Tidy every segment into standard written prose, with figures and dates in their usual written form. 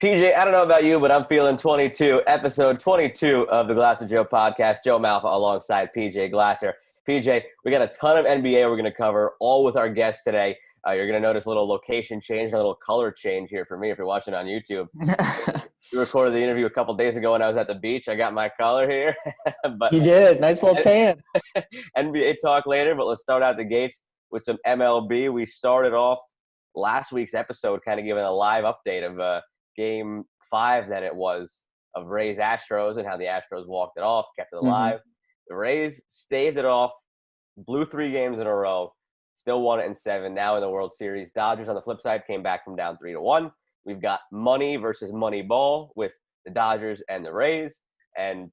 PJ, I don't know about you, but I'm feeling 22, episode 22 of the Glass of Joe podcast. Joe Malfa alongside PJ Glasser. PJ, we got a ton of NBA we're going to cover, all with our guests today. You're going to notice a little location change, a little color change here for me if you're watching on YouTube. We recorded the interview a couple days ago when I was at the beach. I got my color here. But You did. Nice little tan. NBA talk later, but let's start out the gates with some MLB. We started off last week's episode kind of giving a live update of Game 5 that it was of Rays Astros and how the Astros walked it off, kept it alive. The Rays staved it off, blew 3 games in a row, still won it in 7. Now in the World Series, Dodgers on the flip side came back from down 3-1. We've got money versus money ball with the Dodgers and the Rays, and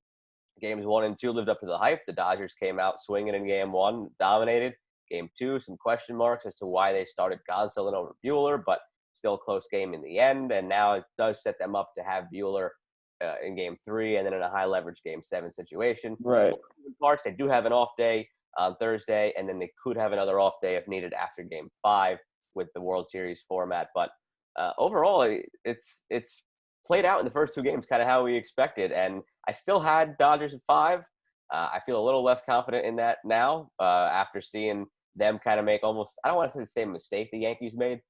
games 1 and 2 lived up to the hype. The Dodgers came out swinging in Game 1, dominated. Game 2, some question marks as to why they started Gonsolin over Buehler, but still a close game in the end, and now it does set them up to have Buehler in Game 3 and then in a high-leverage Game 7 situation. Right. Parts, they do have an off day on Thursday, and then they could have another off day if needed after Game 5 with the World Series format. But overall, it's played out in the first 2 games kind of how we expected, and I still had Dodgers at 5. I feel a little less confident in that now after seeing them kind of make almost – I don't want to say the same mistake the Yankees made.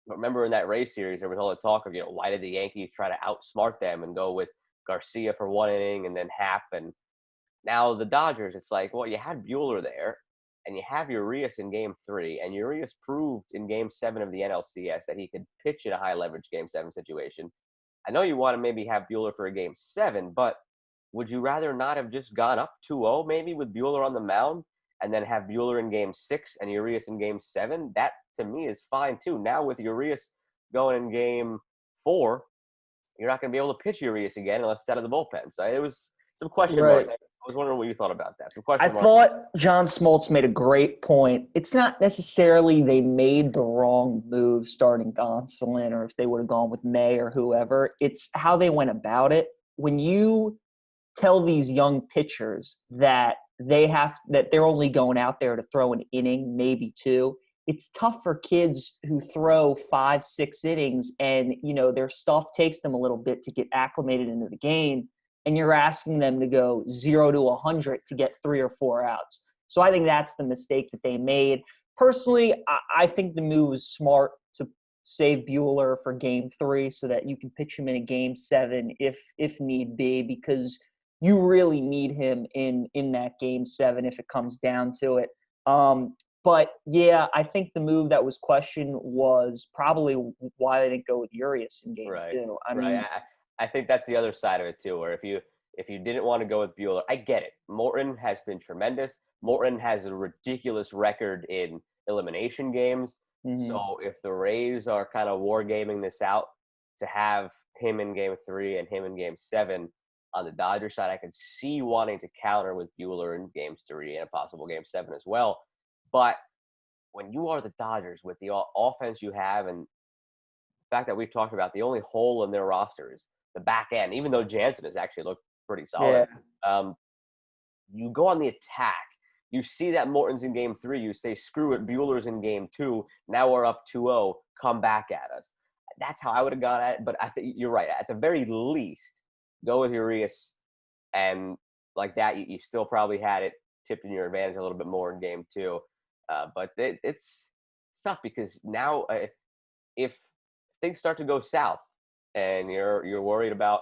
But remember in that Rays series, there was all the talk of, why did the Yankees try to outsmart them and go with Garcia for 1 inning and then Happ? And now the Dodgers, it's like, well, you had Buehler there and you have Urias in Game 3, and Urias proved in Game 7 of the NLCS that he could pitch in a high-leverage Game 7 situation. I know you want to maybe have Buehler for a Game 7, but would you rather not have just gone up 2-0 maybe with Buehler on the mound and then have Buehler in Game 6 and Urias in Game 7? That, to me, is fine, too. Now with Urias going in Game 4, you're not going to be able to pitch Urias again unless it's out of the bullpen. So it was some question marks. I was wondering what you thought about that. Some question I marks. thought John Smoltz made a great point. It's not necessarily they made the wrong move starting Gonsolin or if they would have gone with May or whoever. It's how they went about it. When you tell these young pitchers that they're only going out there to throw an inning, maybe 2, it's tough for kids who throw 5-6 innings and, their stuff takes them a little bit to get acclimated into the game. And you're asking them to go 0 to 100 to get 3 or 4 outs. So I think that's the mistake that they made. Personally, I think the move was smart to save Buehler for Game 3 so that you can pitch him in a Game 7 if need be, because you really need him in that Game 7 if it comes down to it. But, yeah, I think the move that was questioned was probably why they didn't go with Urias in Game 2. I think that's the other side of it, too, where if you didn't want to go with Buehler, I get it. Morton has been tremendous. Morton has a ridiculous record in elimination games. Mm-hmm. So if the Rays are kind of wargaming this out to have him in Game 3 and him in Game 7 on the Dodgers side, I could see wanting to counter with Buehler in Game 3 and a possible Game 7 as well. But when you are the Dodgers with the offense you have and the fact that we've talked about, the only hole in their roster is the back end, even though Jansen has actually looked pretty solid. Yeah. You go on the attack. You see that Morton's in Game 3. You say, screw it, Buehler's in Game 2. Now we're up 2-0. Come back at us. That's how I would have gone at it. But I think you're right. At the very least, go with Urias. And like that, you still probably had it tipped in your advantage a little bit more in Game 2. But it's tough because now if things start to go south and you're worried about,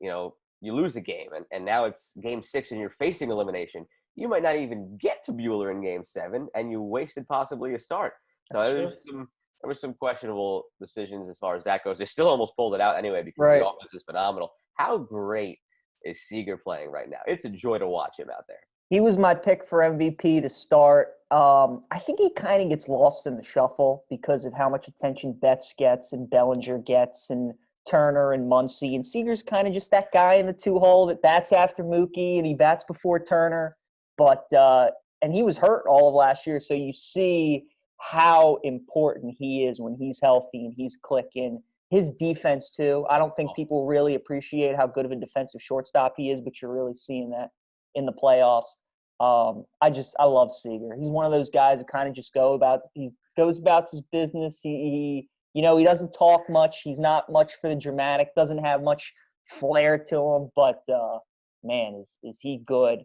you lose a game and now it's Game 6 and you're facing elimination, you might not even get to Buehler in Game 7 and you wasted possibly a start. So there was some questionable decisions as far as that goes. They still almost pulled it out anyway because the offense is phenomenal. How great is Seager playing right now? It's a joy to watch him out there. He was my pick for MVP to start. I think he kind of gets lost in the shuffle because of how much attention Betts gets and Bellinger gets and Turner and Muncy. And Seager's kind of just that guy in the 2-hole that bats after Mookie and he bats before Turner. But and he was hurt all of last year, so you see how important he is when he's healthy and he's clicking. His defense, too. I don't think people really appreciate how good of a defensive shortstop he is, but you're really seeing that in the playoffs. I love Seager. He's one of those guys who kind of just goes about his business. He You know, he doesn't talk much. He's not much for the dramatic. Doesn't have much flair to him. But man, is he good?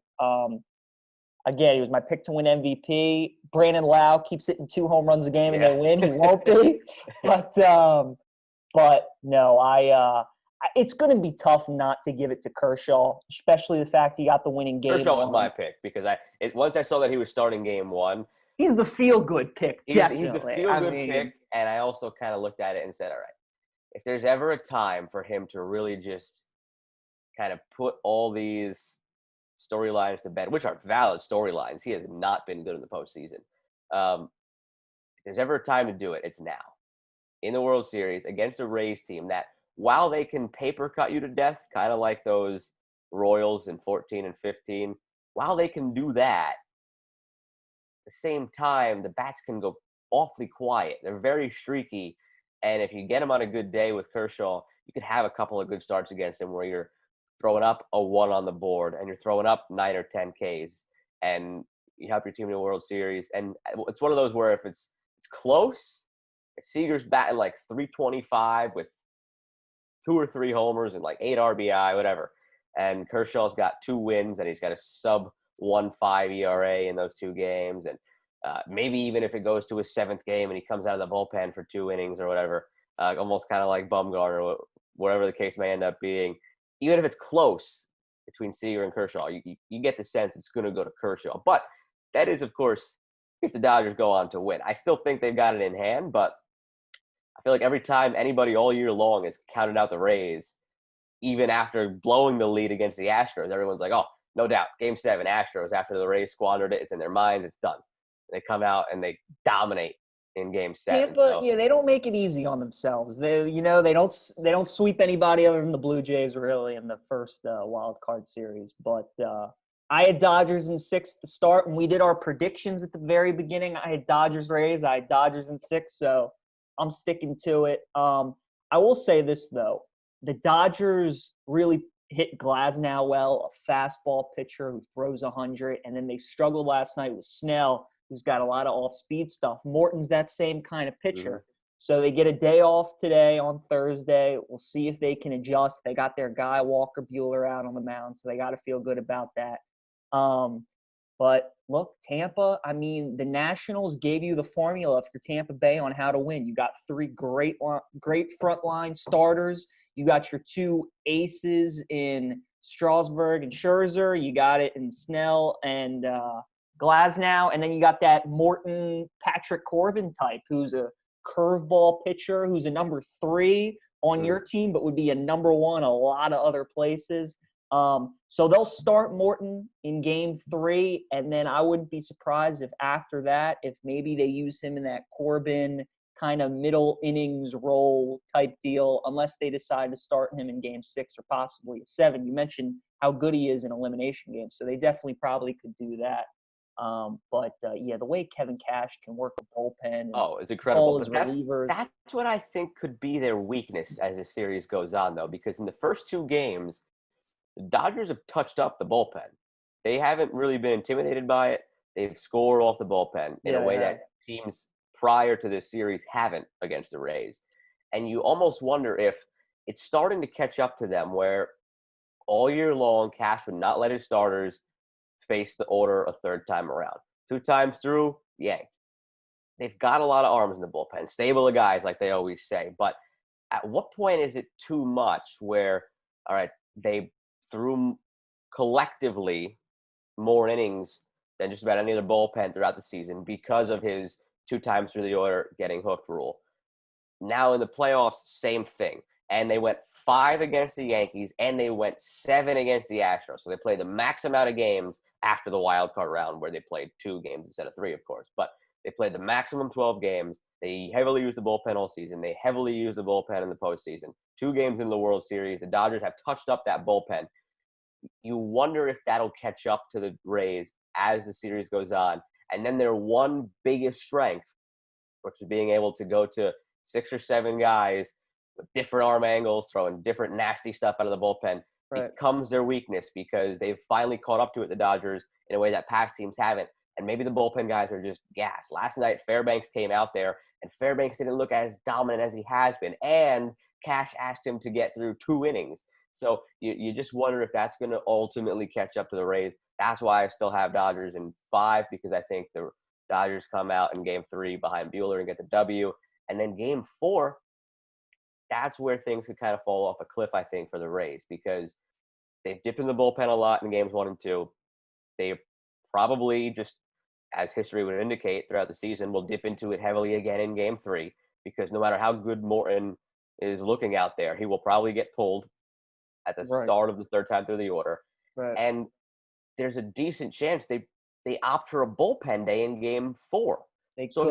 Again, he was my pick to win MVP. Brandon Lau keeps hitting 2 home runs a game and they win. He won't be, but no, it's going to be tough not to give it to Kershaw, especially the fact he got the winning game. Kershaw was my pick because once I saw that he was starting game 1. He's the feel-good pick, definitely. He's the feel-good pick, and I also kind of looked at it and said, all right, if there's ever a time for him to really just kind of put all these storylines to bed, which are valid storylines, he has not been good in the postseason. If there's ever a time to do it, it's now. In the World Series against a Rays team that, while they can paper cut you to death, kind of like those Royals in 14 and 15, while they can do that, at the same time, the bats can go awfully quiet. They're very streaky. And if you get them on a good day with Kershaw, you could have a couple of good starts against him where you're throwing up a 1 on the board and you're throwing up 9 or 10 Ks and you help your team in the World Series. And it's one of those where if it's close, if Seager's batting like 325 with 2 or 3 homers and like 8 RBI, whatever, and Kershaw's got 2 wins and he's got a sub 1.5 ERA in those 2 games, and maybe even if it goes to his 7th game and he comes out of the bullpen for 2 innings or whatever, almost kind of like Bumgarner or whatever the case may end up being, even if it's close between Seager and Kershaw, you get the sense it's going to go to Kershaw. But that is, of course, if the Dodgers go on to win. I still think they've got it in hand, but I feel like every time anybody all year long has counted out the Rays, even after blowing the lead against the Astros, everyone's like, oh, no doubt, Game 7, Astros, after the Rays squandered it, it's in their mind, it's done. They come out and they dominate in Game 7. Tampa, yeah, they don't make it easy on themselves. They don't sweep anybody other than the Blue Jays really in the first wild card series. But I had Dodgers in 6 to start. When we did our predictions at the very beginning, I had Dodgers Rays. I had Dodgers in 6, so I'm sticking to it. I will say this though, the Dodgers really hit Glasnow well, a fastball pitcher who throws 100, and then they struggled last night with Snell, who's got a lot of off-speed stuff. Morton's that same kind of pitcher. Mm-hmm. So they get a day off today on Thursday. We'll see if they can adjust. They got their guy Walker Buehler out on the mound, so they got to feel good about that. But look, Tampa, I mean, the Nationals gave you the formula for Tampa Bay on how to win. You got 3 great frontline starters. You got your 2 aces in Strasburg and Scherzer. You got it in Snell and Glasnow. And then you got that Morton, Patrick Corbin type who's a curveball pitcher, who's a number 3 on your team, but would be a number 1 a lot of other places. So they'll start Morton in Game 3, and then I wouldn't be surprised if after that, if maybe they use him in that Corbin kind of middle innings role type deal, unless they decide to start him in Game 6 or possibly 7. You mentioned how good he is in elimination games, so they definitely probably could do that. But the way Kevin Cash can work a bullpen. It's incredible. But that's what I think could be their weakness as the series goes on, though, because in the first 2 games, the Dodgers have touched up the bullpen. They haven't really been intimidated by it. They've scored off the bullpen in a way that teams prior to this series haven't against the Rays. And you almost wonder if it's starting to catch up to them where all year long, Cash would not let his starters face the order a 3rd time around. 2 times through, yanked. They've got a lot of arms in the bullpen, stable of guys like they always say. But at what point is it too much where, all right, they threw collectively more innings than just about any other bullpen throughout the season because of his 2 times through the order getting hooked rule. Now in the playoffs, same thing. And they went 5 against the Yankees, and they went 7 against the Astros. So they played the max amount of games after the wild card round, where they played 2 games instead of 3, of course. But they played the maximum 12 games. They heavily used the bullpen all season. They heavily used the bullpen in the postseason. 2 games into the World Series, the Dodgers have touched up that bullpen. You wonder if that'll catch up to the Rays as the series goes on. And then their one biggest strength, which is being able to go to 6 or 7 guys with different arm angles, throwing different nasty stuff out of the bullpen, becomes their weakness because they've finally caught up to it, the Dodgers, in a way that past teams haven't. And maybe the bullpen guys are just gassed. Last night, Fairbanks came out there and Fairbanks didn't look as dominant as he has been, and Cash asked him to get through 2 innings. So you just wonder if that's going to ultimately catch up to the Rays. That's why I still have Dodgers in 5, because I think the Dodgers come out in Game 3 behind Buehler and get the W. And then Game 4, that's where things could kind of fall off a cliff, I think, for the Rays, because they've dipped in the bullpen a lot in Games 1 and 2. They probably, just as history would indicate throughout the season, will dip into it heavily again in Game 3, because no matter how good Morton is looking out there, he will probably get pulled at the start of the 3rd time through the order. Right. And there's a decent chance they opt for a bullpen day in Game 4. So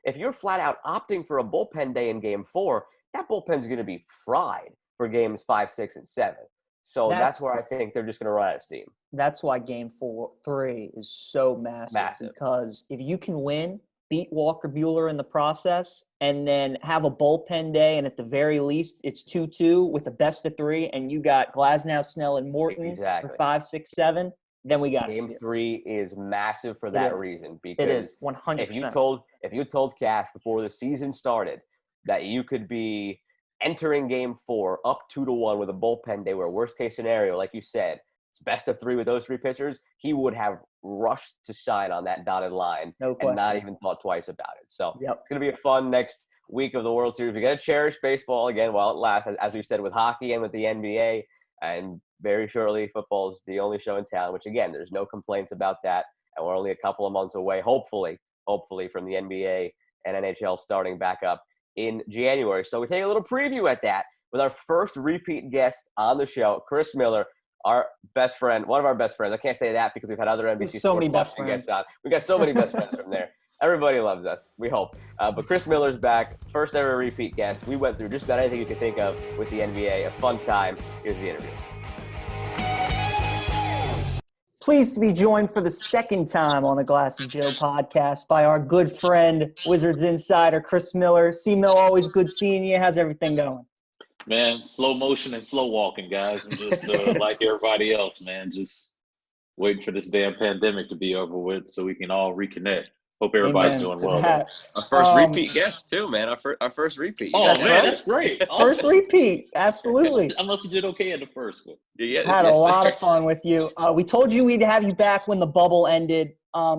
if you're flat out opting for a bullpen day in Game 4, that bullpen's going to be fried for Games 5, 6, and 7. So that's where I think they're just going to run out of steam. That's why Game 3 is so massive. Because if you can win, beat Walker Buehler in the process, and then have a bullpen day, and at the very least it's 2-2 with a best of 3, and you got Glasnow, Snell, and Morton for 5, 6, 7, then we got Game 3 is massive for that reason, because it is 100%. If you told Cash before the season started that you could be entering Game 4 up 2-1 with a bullpen day, where worst case scenario, like you said, it's best of 3 with those 3 pitchers, he would have rushed to sign on that dotted line and not even thought twice about it. So it's going to be a fun next week of the World Series. We got to cherish baseball again while it lasts, as we've said with hockey and with the NBA. And very shortly, football is the only show in town, which, again, there's no complaints about that. And we're only a couple of months away, hopefully, from the NBA and NHL starting back up in January. So we take a little preview at that with our first repeat guest on the show, Chris Miller, our best friend, one of our best friends. I can't say that because we've had other NBC Sports Washington guests on. We've got so many best friends from there. Everybody loves us, we hope. But Chris Miller's back, first ever repeat guest. We went through just about anything you could think of with the NBA. A fun time. Here's the interview. Pleased to be joined for the 2nd time on the Glass of Joe podcast by our good friend, Wizards Insider, Chris Miller. C-Mill, always good seeing you. How's everything going? Man, slow motion and slow walking, guys. I'm just like everybody else, man. Just waiting for this damn pandemic to be over with so we can all reconnect. Hope everybody's doing well. Our first repeat guest, too, man. Our first repeat. That's great. Awesome. First repeat. Absolutely. I must have did okay at the first one. Had a lot of fun with you. We told you we'd have you back when the bubble ended.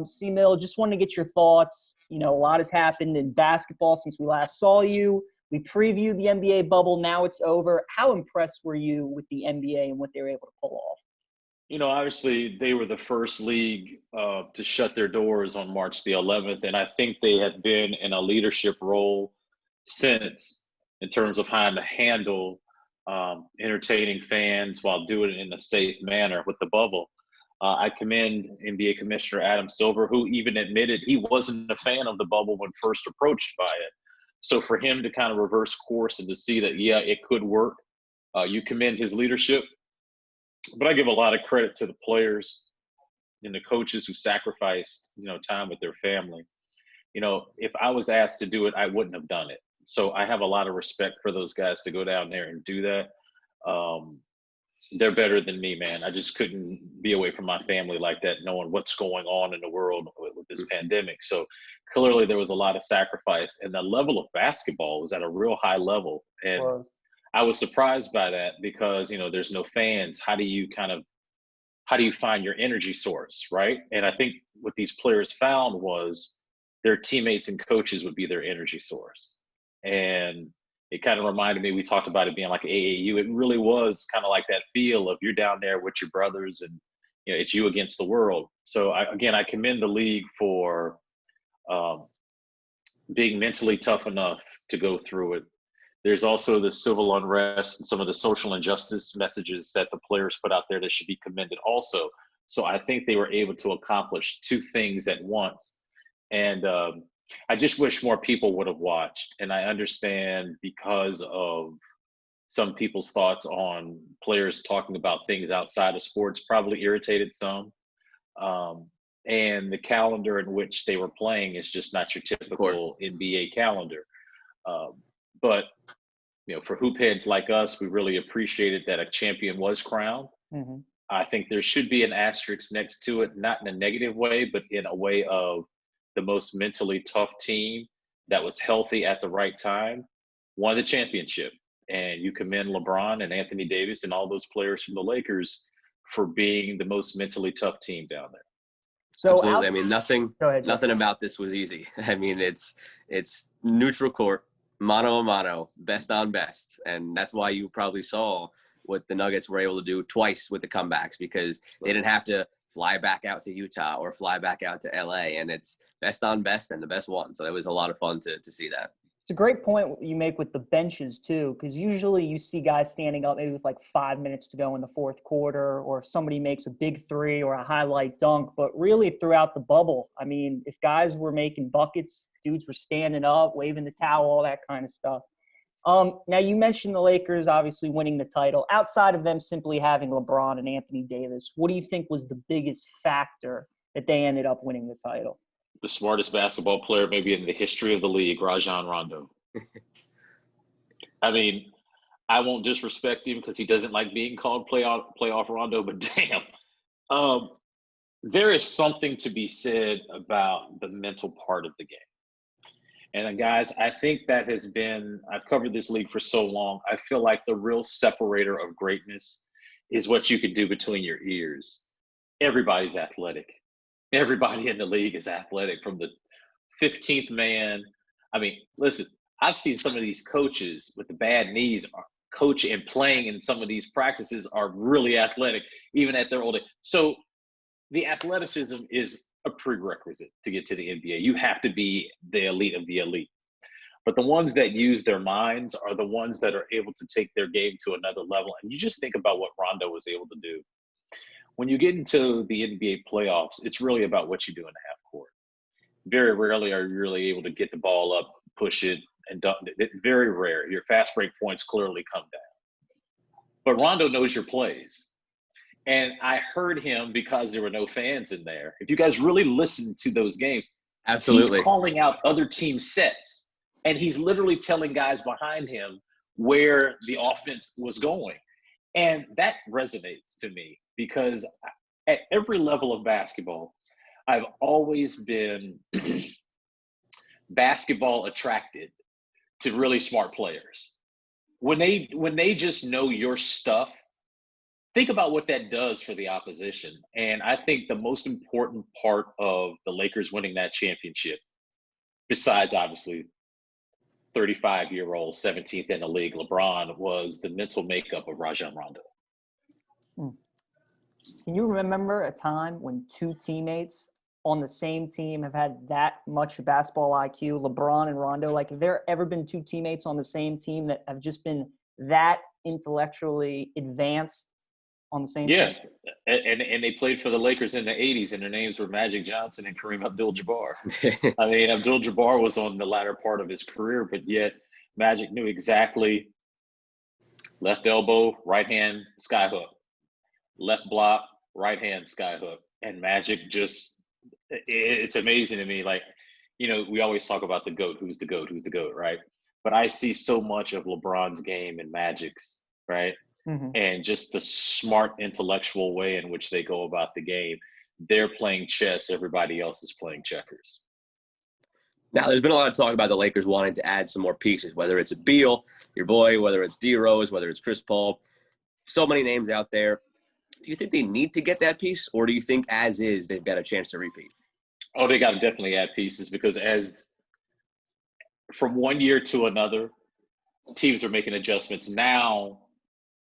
C-Mill, just wanted to get your thoughts. You know, a lot has happened in basketball since we last saw you. We previewed the NBA bubble. Now it's over. How impressed were you with the NBA and what they were able to pull off? You know, obviously they were the first league to shut their doors on March the 11th. And I think they had been in a leadership role since, in terms of how to handle entertaining fans while doing it in a safe manner with the bubble. I commend NBA Commissioner Adam Silver, who even admitted he wasn't a fan of the bubble when first approached by it. So for him to kind of reverse course and to see that, yeah, it could work, you commend his leadership. But I give a lot of credit to the players and the coaches who sacrificed, you know, time with their family. You know, if I was asked to do it, I wouldn't have done it. So I have a lot of respect for those guys to go down there and do that. They're better than me, man. I just couldn't be away from my family like that, knowing what's going on in the world with this pandemic. So clearly there was a lot of sacrifice, and the level of basketball was at a real high level. And I was surprised by that because, you know, there's no fans. How do you find your energy source, right? And I think what these players found was their teammates and coaches would be their energy source. And it kind of reminded me, we talked about it being like AAU. It really was kind of like that feel of you're down there with your brothers and, you know, it's you against the world. So I commend the league for being mentally tough enough to go through it. There's also the civil unrest and some of the social injustice messages that the players put out there that should be commended also. So I think they were able to accomplish 2 things at once. And I just wish more people would have watched. And I understand because of some people's thoughts on players talking about things outside of sports probably irritated some. And the calendar in which they were playing is just not your typical NBA calendar. But, you know, for hoop heads like us, we really appreciated that a champion was crowned. Mm-hmm. I think there should be an asterisk next to it, not in a negative way, but in a way of the most mentally tough team that was healthy at the right time won the championship. And you commend LeBron and Anthony Davis and all those players from the Lakers for being the most mentally tough team down there. So absolutely. I mean, Go ahead, nothing about this was easy. I mean, it's neutral court, mano a mano, best on best, and that's why you probably saw what the Nuggets were able to do twice with the comebacks, because they didn't have to fly back out to Utah or fly back out to LA, and it's best on best and the best one. So it was a lot of fun to see that. It's a great point you make with the benches too, because usually you see guys standing up maybe with like 5 minutes to go in the fourth quarter, or if somebody makes a big three or a highlight dunk. But really throughout the bubble, I mean, if guys were making buckets, dudes were standing up, waving the towel, all that kind of stuff. Now you mentioned the Lakers obviously winning the title. Outside of them simply having LeBron and Anthony Davis, what do you think was the biggest factor that they ended up winning the title? The smartest basketball player maybe in the history of the league, Rajon Rondo. I mean, I won't disrespect him because he doesn't like being called playoff Rondo, but damn, there is something to be said about the mental part of the game. And guys, I think that has been, I've covered this league for so long, I feel like the real separator of greatness is what you can do between your ears. Everybody's athletic. Everybody in the league is athletic, from the 15th man. I mean, listen, I've seen some of these coaches with the bad knees coach and playing in some of these practices are really athletic, even at their old age. So the athleticism is a prerequisite to get to the NBA. You have to be the elite of the elite. But the ones that use their minds are the ones that are able to take their game to another level. And you just think about what Rondo was able to do. When you get into the NBA playoffs, it's really about what you do in the half court. Very rarely are you really able to get the ball up, push it, and dunk it. Very rare. Your fast break points clearly come down. But Rondo knows your plays. And I heard him because there were no fans in there. If you guys really listen to those games, Absolutely, he's calling out other team sets. And he's literally telling guys behind him where the offense was going. And that resonates to me because at every level of basketball, I've always been basketball attracted to really smart players. When they just know your stuff, think about what that does for the opposition. And I think the most important part of the Lakers winning that championship, besides obviously 35-year-old 17th in the league LeBron, was the mental makeup of Rajon Rondo. Can you remember a time when two teammates on the same team have had that much basketball IQ, LeBron and Rondo? Like, have there ever been two teammates on the same team that have just been that intellectually advanced on the same team? And they played for the Lakers in the 80s, and their names were Magic Johnson and Kareem Abdul-Jabbar. I mean, Abdul-Jabbar was on the latter part of his career, but yet Magic knew exactly left elbow, right hand, sky hook. Left block, right hand, sky hook. And Magic just – it's amazing to me. Like, you know, we always talk about the GOAT. Who's the GOAT? Who's the GOAT, right? But I see so much of LeBron's game and Magic's, right? Mm-hmm. And just the smart intellectual way in which they go about the game. They're playing chess. Everybody else is playing checkers. Now, there's been a lot of talk about the Lakers wanting to add some more pieces, whether it's Beal, your boy, whether it's D Rose, whether it's Chris Paul. So many names out there. Do you think they need to get that piece, or do you think as is they've got a chance to repeat? Oh, they got to definitely add pieces, because as from one year to another, teams are making adjustments. Now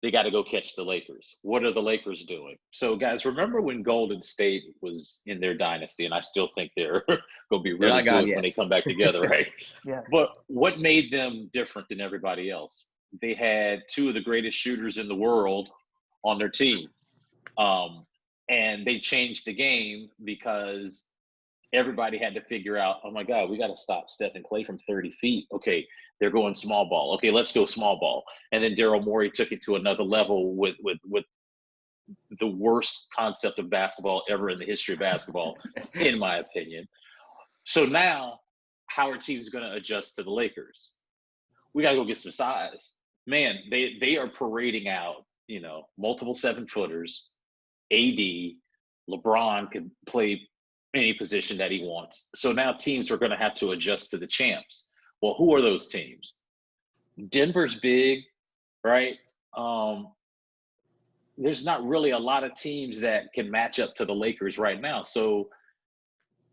they got to go catch the Lakers. What are the Lakers doing? So, guys, remember when Golden State was in their dynasty, and I still think they're going to be really good when they come back together, right? Yeah. But what made them different than everybody else? They had two of the greatest shooters in the world on their team. And they changed the game because everybody had to figure out, oh my God, we got to stop Steph and Clay from 30 feet. Okay, they're going small ball. Okay, let's go small ball. And then Daryl Morey took it to another level with the worst concept of basketball ever in the history of basketball, in my opinion. So now, how are teams going to adjust to the Lakers? We got to go get some size. Man, they are parading out, you know, multiple 7-footers. AD, LeBron can play any position that he wants. So now teams are going to have to adjust to the champs. Well, who are those teams? Denver's big, right? There's not really a lot of teams that can match up to the Lakers right now. So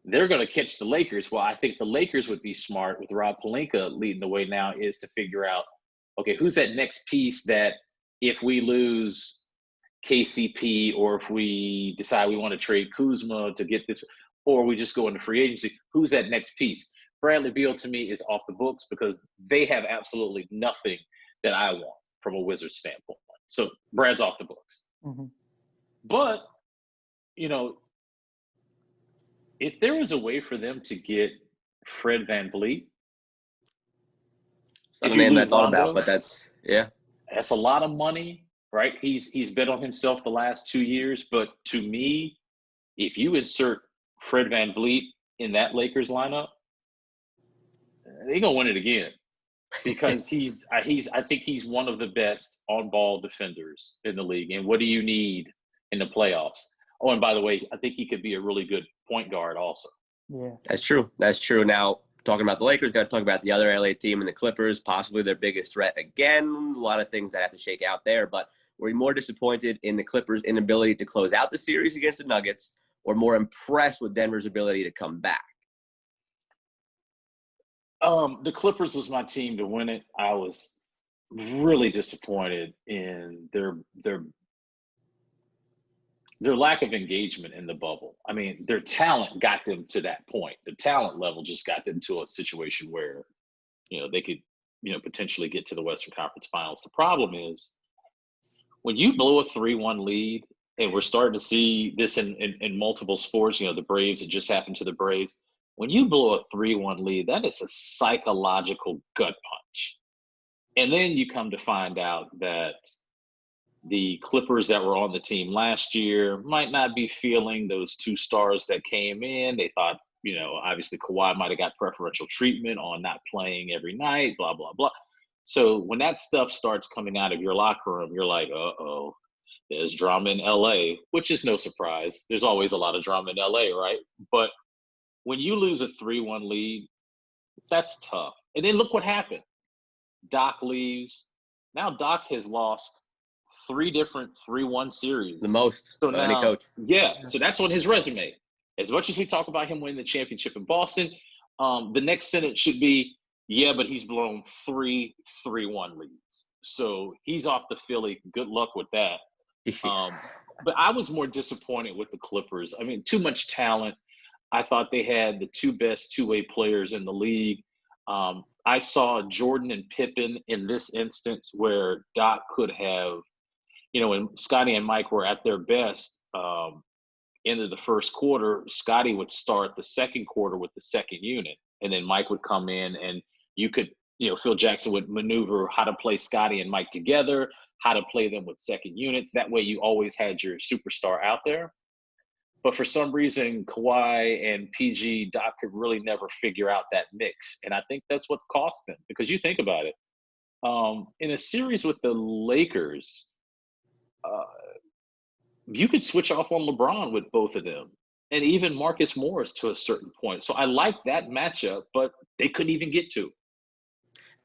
they're going to catch the Lakers. Well, I think the Lakers would be smart with Rob Pelinka leading the way now is to figure out, okay, who's that next piece that if we lose KCP or if we decide we want to trade Kuzma to get this, or we just go into free agency, who's that next piece? Bradley Beal to me is off the books because they have absolutely nothing that I want from a Wizards standpoint. So Brad's off the books. Mm-hmm. But, if there was a way for them to get Fred VanVleet, it's not a name I thought about, but that's a lot of money, right? He's bet on himself the last 2 years, but to me, if you insert Fred VanVleet in that Lakers lineup, they're gonna win it again because I think he's one of the best on-ball defenders in the league. And what do you need in the playoffs? Oh, and by the way, I think he could be a really good point guard also. Yeah, that's true. Now, talking about the Lakers, got to talk about the other LA team and the Clippers, possibly their biggest threat again. A lot of things that have to shake out there, but were you more disappointed in the Clippers' inability to close out the series against the Nuggets, or more impressed with Denver's ability to come back? The Clippers was my team to win it. I was really disappointed in their lack of engagement in the bubble. I mean, their talent got them to that point. The talent level just got them to a situation where, they could, potentially get to the Western Conference Finals. The problem is when you blow a 3-1 lead, and we're starting to see this in multiple sports, the Braves, it just happened to the Braves. When you blow a 3-1 lead, that is a psychological gut punch. And then you come to find out that the Clippers that were on the team last year might not be feeling those two stars that came in. They thought, obviously Kawhi might have got preferential treatment on not playing every night, blah, blah, blah. So when that stuff starts coming out of your locker room, you're like, uh-oh, there's drama in LA, which is no surprise. There's always a lot of drama in LA, right? But when you lose a 3-1 lead, that's tough. And then look what happened. Doc leaves. Now Doc has lost 3 different 3-1 series. The most of any coach. Yeah, so that's on his resume. As much as we talk about him winning the championship in Boston, the next sentence should be, yeah, but he's blown 3 3-1 leads. So he's off to Philly. Good luck with that. But I was more disappointed with the Clippers. I mean, too much talent. I thought they had the 2 best two-way players in the league. I saw Jordan and Pippen in this instance where Doc could have, when Scottie and Mike were at their best, end of the first quarter, Scottie would start the second quarter with the second unit, and then Mike would come in, and you could, Phil Jackson would maneuver how to play Scottie and Mike together, how to play them with second units. That way you always had your superstar out there. But for some reason, Kawhi and PG, Doc could really never figure out that mix. And I think that's what cost them. Because you think about it, in a series with the Lakers, you could switch off on LeBron with both of them. And even Marcus Morris to a certain point. So I like that matchup, but they couldn't even get to.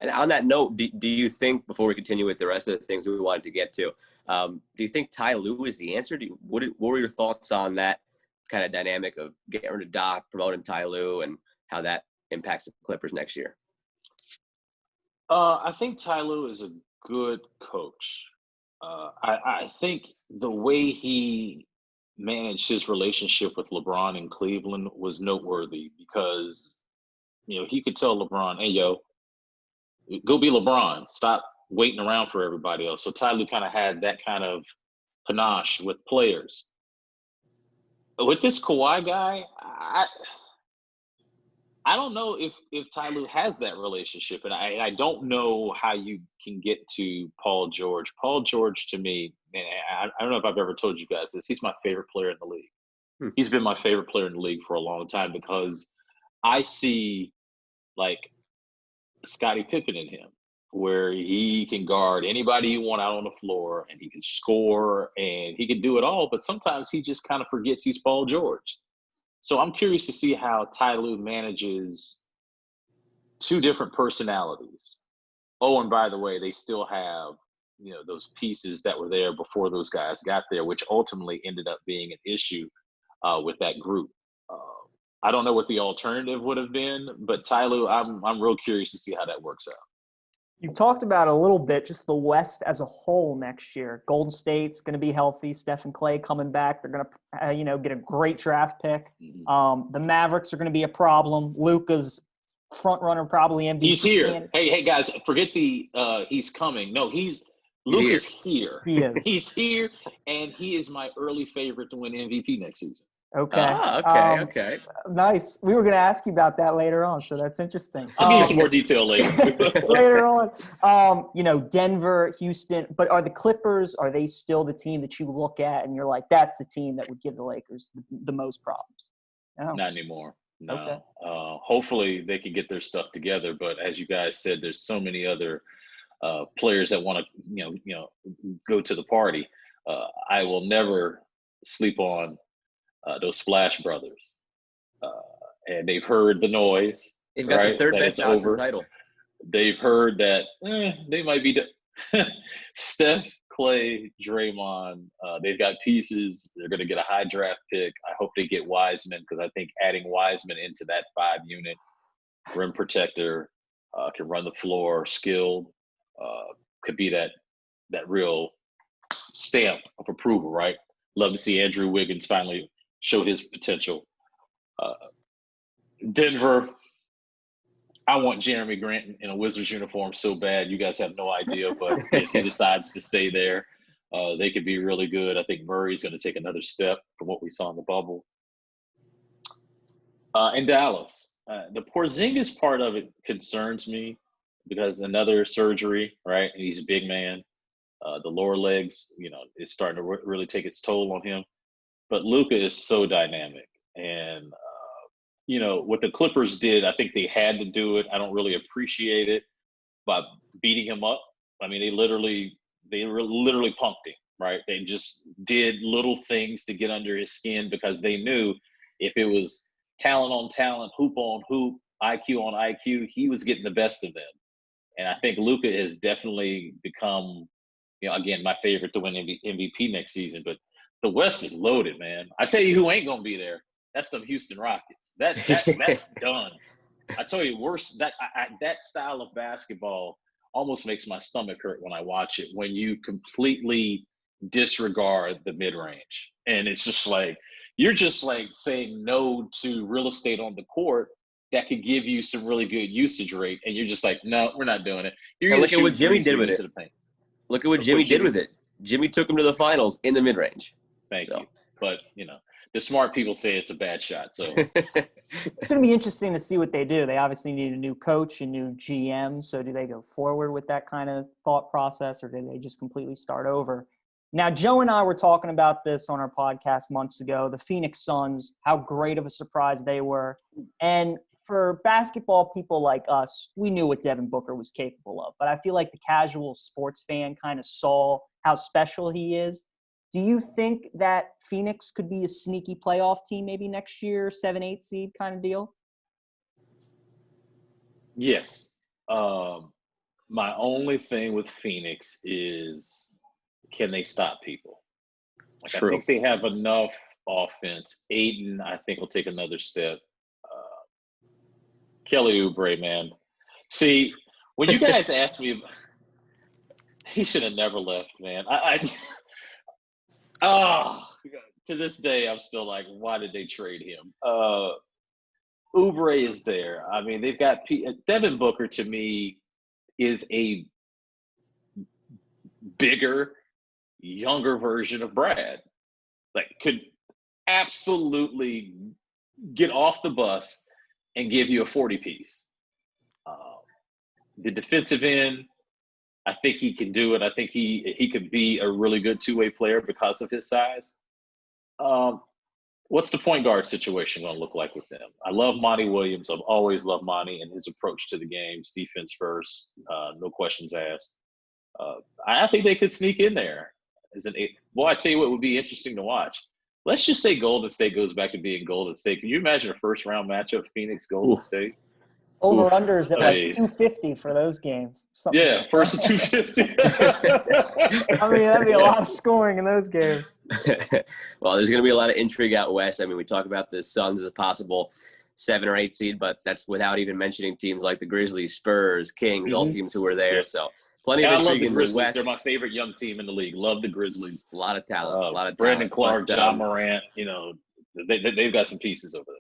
And on that note, do you think, before we continue with the rest of the things we wanted to get to, do you think Ty Lue is the answer? What were your thoughts on that kind of dynamic of getting rid of Doc, promoting Ty Lue, and how that impacts the Clippers next year? I think Ty Lue is a good coach. I think the way he managed his relationship with LeBron in Cleveland was noteworthy because, he could tell LeBron, hey, yo, go be LeBron. Stop waiting around for everybody else. So Ty Lue kind of had that kind of panache with players. But with this Kawhi guy, I don't know if Ty Lue has that relationship. And I don't know how you can get to Paul George. Paul George, to me, man, I don't know if I've ever told you guys this. He's my favorite player in the league. He's been my favorite player in the league for a long time because I see, like, Scottie Pippen in him, where he can guard anybody you want out on the floor, and he can score, and he can do it all. But sometimes he just kind of forgets he's Paul George. So I'm curious to see how Ty Lue manages two different personalities. Oh, and by the way, they still have, those pieces that were there before those guys got there, which ultimately ended up being an issue with that group. I don't know what the alternative would have been, but Tyloo, I'm real curious to see how that works out. You've talked about a little bit, just the West as a whole next year. Golden State's going to be healthy. Steph and Clay coming back. They're going to, get a great draft pick. The Mavericks are going to be a problem. Luka's front runner, probably MVP. He's here. Hey, guys, forget the he's coming. No, Luka's here. He's here, and he is my early favorite to win MVP next season. Okay. Okay. Nice. We were going to ask you about that later on, so that's interesting. I'll give you some more detail later. Later on. Denver, Houston, but are the Clippers, are they still the team that you look at and you're like, that's the team that would give the Lakers the most problems? No. Not anymore. No. Okay. Hopefully they can get their stuff together, but as you guys said, there's so many other players that want to, go to the party. I will never sleep on those Splash Brothers, and they've heard the noise. They've got the third best odds for the title. They've heard that they might be Steph, Clay, Draymond. They've got pieces. They're going to get a high draft pick. I hope they get Wiseman, because I think adding Wiseman into that 5-unit rim protector, can run the floor, skilled, could be that real stamp of approval, right? Love to see Andrew Wiggins finally show his potential. Denver, I want Jeremy Grant in a Wizards uniform so bad. You guys have no idea, but if he decides to stay there, they could be really good. I think Murray's going to take another step from what we saw in the bubble. In Dallas, the Porzingis part of it concerns me, because another surgery, right? And he's a big man. The lower legs, is starting to really take its toll on him. But Luka is so dynamic. And, what the Clippers did, I think they had to do it. I don't really appreciate it by beating him up. I mean, they literally punked him, right? They just did little things to get under his skin, because they knew if it was talent on talent, hoop on hoop, IQ on IQ, he was getting the best of them. And I think Luka has definitely become, again, my favorite to win MVP next season. But the West is loaded, man. I tell you who ain't going to be there. That's the Houston Rockets. That's done. I tell you, that style of basketball almost makes my stomach hurt when I watch it, when you completely disregard the mid-range. And it's just like, you're just like saying no to real estate on the court that could give you some really good usage rate. And you're just like, no, we're not doing it. Look at what Jimmy did with it. Look at what Jimmy did with it. Jimmy took him to the finals in the mid-range. Thank you. But, the smart people say it's a bad shot. So it's going to be interesting to see what they do. They obviously need a new coach, a new GM. So do they go forward with that kind of thought process, or do they just completely start over? Now, Joe and I were talking about this on our podcast months ago, the Phoenix Suns, how great of a surprise they were. And for basketball people like us, we knew what Devin Booker was capable of. But I feel like the casual sports fan kind of saw how special he is. Do you think that Phoenix could be a sneaky playoff team maybe next year, 7-8 seed kind of deal? Yes. My only thing with Phoenix is, can they stop people? True. I think they have enough offense. Aiden, I think, will take another step. Kelly Oubre, man. See, when you guys asked me, he should have never left, man. To this day, I'm still like, why did they trade him? Oubre is there. I mean, they've got Devin Booker, to me, is a bigger, younger version of Brad. Like, could absolutely get off the bus and give you a 40-piece. The defensive end, I think he can do it. I think he could be a really good two-way player because of his size. What's the point guard situation going to look like with them? I love Monty Williams. I've always loved Monty and his approach to the games, defense first, no questions asked. I think they could sneak in there. Boy, I tell you what would be interesting to watch. Let's just say Golden State goes back to being Golden State. Can you imagine a first-round matchup, Phoenix-Golden State? Over-unders at like Hey. 250 for those games. Something Yeah, like first that. to 250. I mean, that'd be a lot of scoring in those games. Well, there's going to be a lot of intrigue out west. I mean, we talk about the Suns as a possible 7 or 8 seed, but that's without even mentioning teams like the Grizzlies, Spurs, Kings, all teams who were there. Yep. So plenty And of I love intrigue the in the Grizzlies. west. They're my favorite young team in the league. Love the Grizzlies. A lot of talent. A lot of Brandon talent. Clark, But, John Morant, they've got some pieces over there.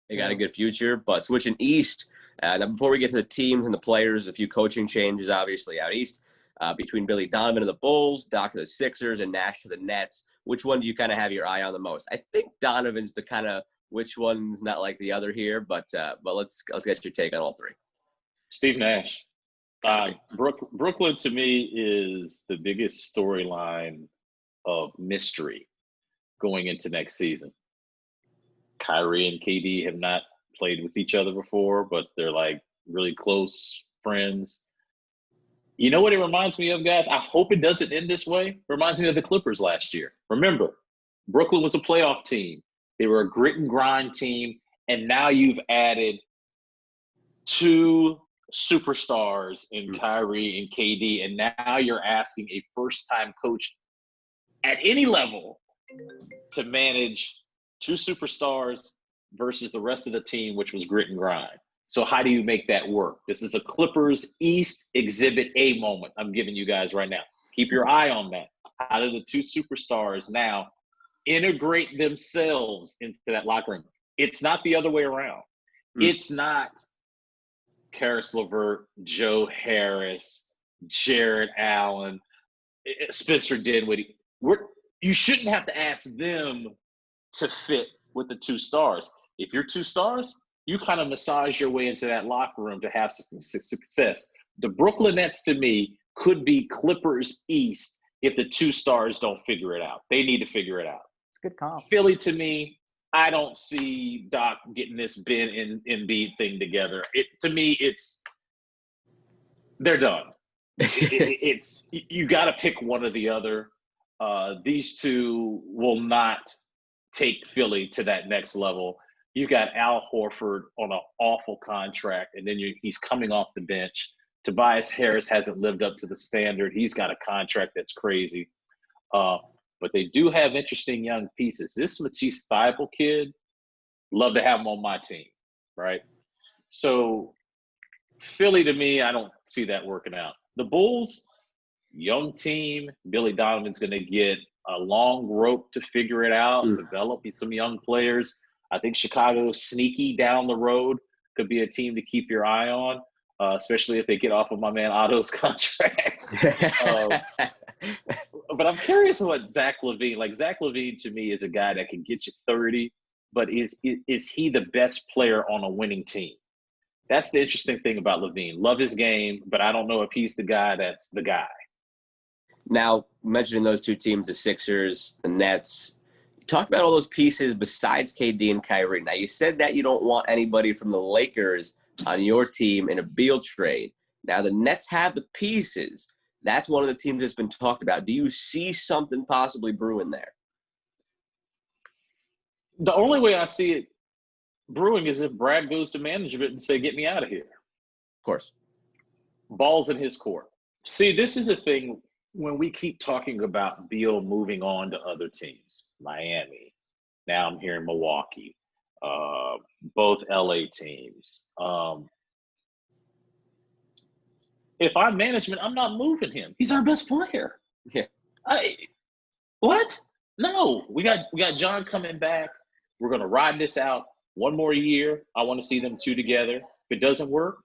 They got a good future. But switching east, now before we get to the teams and the players, a few coaching changes, obviously, out east. Between Billy Donovan of the Bulls, Doc of the Sixers, and Nash to the Nets, which one do you kind of have your eye on the most? I think Donovan's the kind of which one's not like the other here, but let's get your take on all three. Steve Nash. Brooklyn, to me, is the biggest storyline of mystery going into next season. Kyrie and KD have not played with each other before, but they're like really close friends. You know what it reminds me of, guys? I hope it doesn't end this way. It reminds me of the Clippers last year. Remember, Brooklyn was a playoff team. They were a grit and grind team, and now you've added 2 superstars in Kyrie and KD, and now you're asking a first-time coach at any level to manage 2 superstars versus the rest of the team, which was grit and grind. So how do you make that work? This is a Clippers East Exhibit A moment I'm giving you guys right now. Keep your eye on that. How do the 2 superstars now integrate themselves into that locker room? It's not the other way around. It's not Karis LeVert, Joe Harris, Jared Allen, Spencer Dinwiddie. You shouldn't have to ask them to fit with the 2 stars. If you're 2 stars, you kind of massage your way into that locker room to have success. The Brooklyn Nets, to me, could be Clippers East if the 2 stars don't figure it out. They need to figure it out. It's a good comp. Philly, to me, I don't see Doc getting this Ben and Embiid thing together. To me, they're done. It's you got to pick one or the other. These 2 will not take Philly to that next level. You got Al Horford on an awful contract, and then he's coming off the bench. Tobias Harris hasn't lived up to the standard. He's got a contract that's crazy. But they do have interesting young pieces. This Matisse Thybulle kid, love to have him on my team, right? So Philly, to me, I don't see that working out. The Bulls, young team. Billy Donovan's going to get a long rope to figure it out, develop some young players. I think Chicago's sneaky down the road could be a team to keep your eye on, especially if they get off of my man Otto's contract. But I'm curious what Zach LaVine, Zach LaVine to me is a guy that can get you 30, but is he the best player on a winning team? That's the interesting thing about LaVine. Love his game, but I don't know if he's the guy that's the guy. Now, mentioning those 2 teams, the Sixers, the Nets, you talked about all those pieces besides KD and Kyrie. Now, you said that you don't want anybody from the Lakers on your team in a Beal trade. Now, the Nets have the pieces. That's one of the teams that's been talked about. Do you see something possibly brewing there? The only way I see it brewing is if Brad goes to management and say, get me out of here. Of course. Ball's in his court. See, this is the thing when we keep talking about Beal moving on to other teams, Miami, now I'm hearing Milwaukee, both LA teams. If I'm management, I'm not moving him. He's our best player. Yeah. What? No, we got John coming back. We're going to ride this out one more year. I want to see them 2 together. If it doesn't work,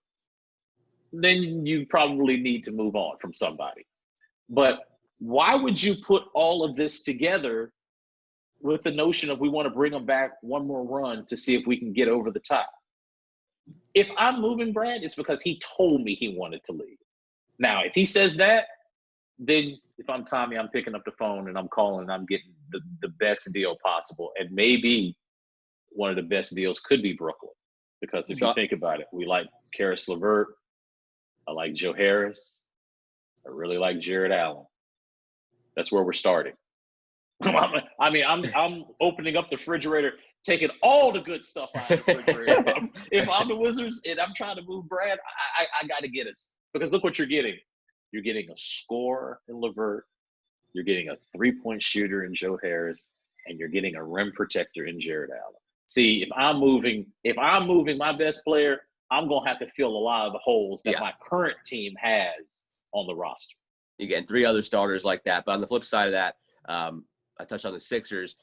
then you probably need to move on from somebody. But why would you put all of this together with the notion of we want to bring them back one more run to see if we can get over the top? If I'm moving Brad, it's because he told me he wanted to leave. Now, if he says that, then if I'm Tommy, I'm picking up the phone and I'm calling and I'm getting the best deal possible. And maybe one of the best deals could be Brooklyn. Because if you think about it, we like Karis LeVert. I like Joe Harris. I really like Jared Allen. That's where we're starting. I mean, I'm opening up the refrigerator, taking all the good stuff out of the refrigerator. If I'm the Wizards and I'm trying to move Brad, I got to get us, because look what you're getting. You're getting a scorer in LeVert. You're getting a 3-point shooter in Joe Harris, and you're getting a rim protector in Jared Allen. See, if I'm moving my best player, I'm gonna have to fill a lot of the holes that my current team has on the roster. You get 3 other starters like that. But on the flip side of that, I touched on the Sixers.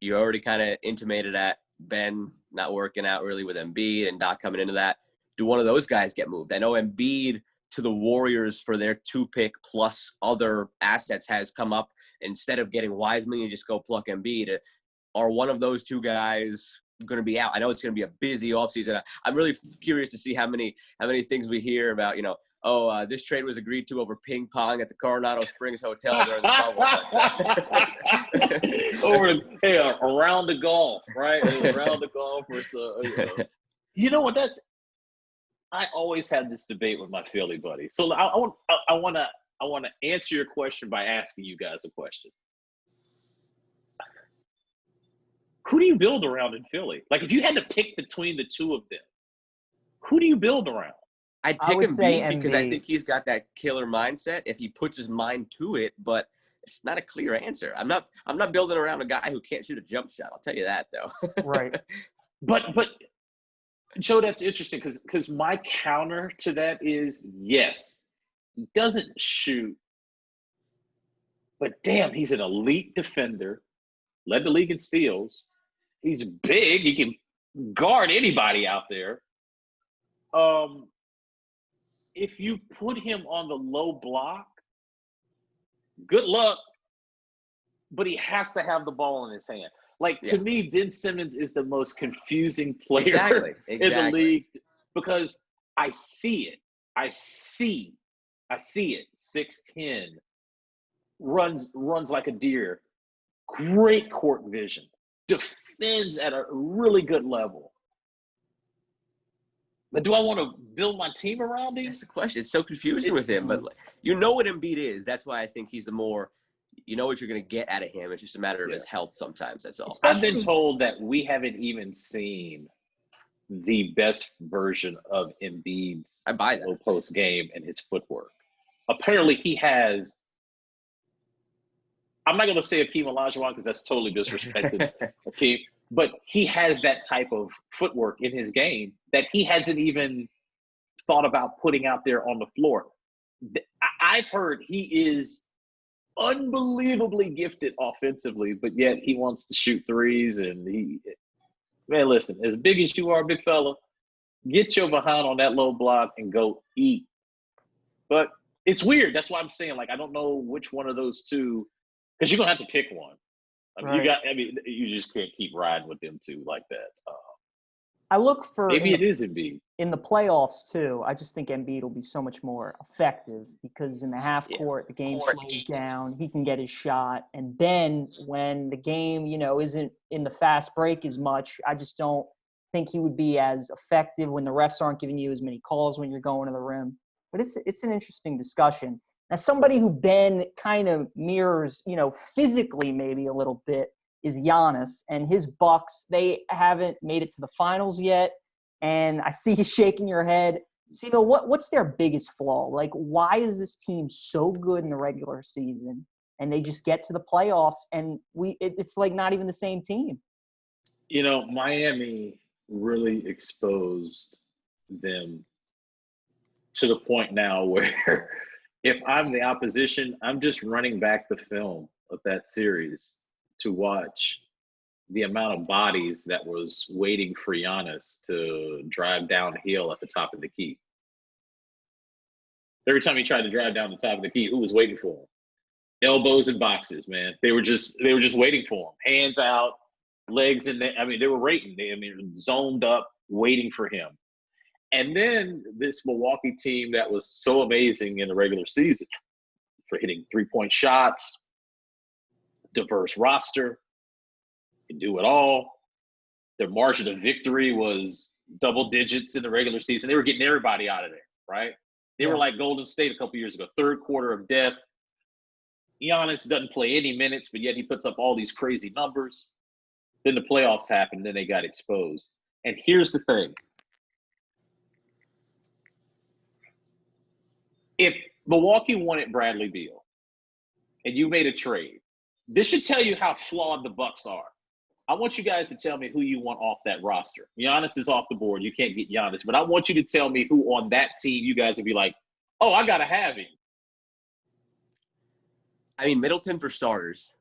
You already kind of intimated that Ben not working out really with Embiid and Doc coming into that. Do one of those guys get moved? I know Embiid to the Warriors for their 2-pick plus other assets has come up. Instead of getting Wiseman, you just go pluck Embiid. Are one of those 2 guys going to be out? I know it's going to be a busy offseason. I'm really curious to see how many things we hear about, this trade was agreed to over ping pong at the Coronado Springs Hotel during the bubble. Around the golf, right? Around the golf. You know what? I always have this debate with my Philly buddy. So I want to answer your question by asking you guys a question. Who do you build around in Philly? Like, if you had to pick between the 2 of them, who do you build around? I'd pick Embiid because I think he's got that killer mindset if he puts his mind to it, but it's not a clear answer. I'm not building around a guy who can't shoot a jump shot. I'll tell you that, though. Right. But Joe, that's interesting because my counter to that is, yes, he doesn't shoot, but damn, he's an elite defender, led the league in steals. He's big. He can guard anybody out there. If you put him on the low block, good luck, but he has to have the ball in his hand. To me, Ben Simmons is the most confusing player in the league because I see it. I see it. 6'10", runs like a deer, great court vision, defends at a really good level. But do I want to build my team around him? That's the question. It's so confusing with him. But you know what Embiid is. That's why I think he's the more – you know what you're going to get out of him. It's just a matter of his health sometimes. That's all. I've been told that we haven't even seen the best version of Embiid's low post game and his footwork. Apparently he has – I'm not going to say Akeem Olajuwon because that's totally disrespected Akeem. But he has that type of footwork in his game that he hasn't even thought about putting out there on the floor. I've heard he is unbelievably gifted offensively, but yet he wants to shoot threes. And man, listen, as big as you are, big fella, get your behind on that low block and go eat. But it's weird. That's why I'm saying, I don't know which one of those 2, because you're going to have to pick one. You just can't keep riding with them 2 like that. I look for maybe it is Embiid in the playoffs too. I just think Embiid will be so much more effective because in the half court, the game slows down. He can get his shot, and then when the game, isn't in the fast break as much, I just don't think he would be as effective when the refs aren't giving you as many calls when you're going to the rim. But it's an interesting discussion. As somebody who Ben kind of mirrors, physically maybe a little bit, is Giannis. And his Bucks, they haven't made it to the finals yet. And I see you shaking your head. So, what's their biggest flaw? Why is this team so good in the regular season and they just get to the playoffs and it's not even the same team? Miami really exposed them to the point now where – if I'm the opposition, I'm just running back the film of that series to watch the amount of bodies that was waiting for Giannis to drive downhill at the top of the key. Every time he tried to drive down the top of the key, who was waiting for him? Elbows and boxes, man. They were just waiting for him. Hands out, legs in there. They were rating. Zoned up, waiting for him. And then this Milwaukee team that was so amazing in the regular season for hitting 3-point shots, diverse roster, can do it all. Their margin of victory was double digits in the regular season. They were getting everybody out of there, right? They were like Golden State a couple years ago, third quarter of death. Giannis doesn't play any minutes, but yet he puts up all these crazy numbers. Then the playoffs happened, then they got exposed. And here's the thing. If Milwaukee wanted Bradley Beal and you made a trade, this should tell you how flawed the Bucks are. I want you guys to tell me who you want off that roster. Giannis is off the board. You can't get Giannis. But I want you to tell me who on that team you guys would be like, oh, I got to have him. I mean, Middleton for starters.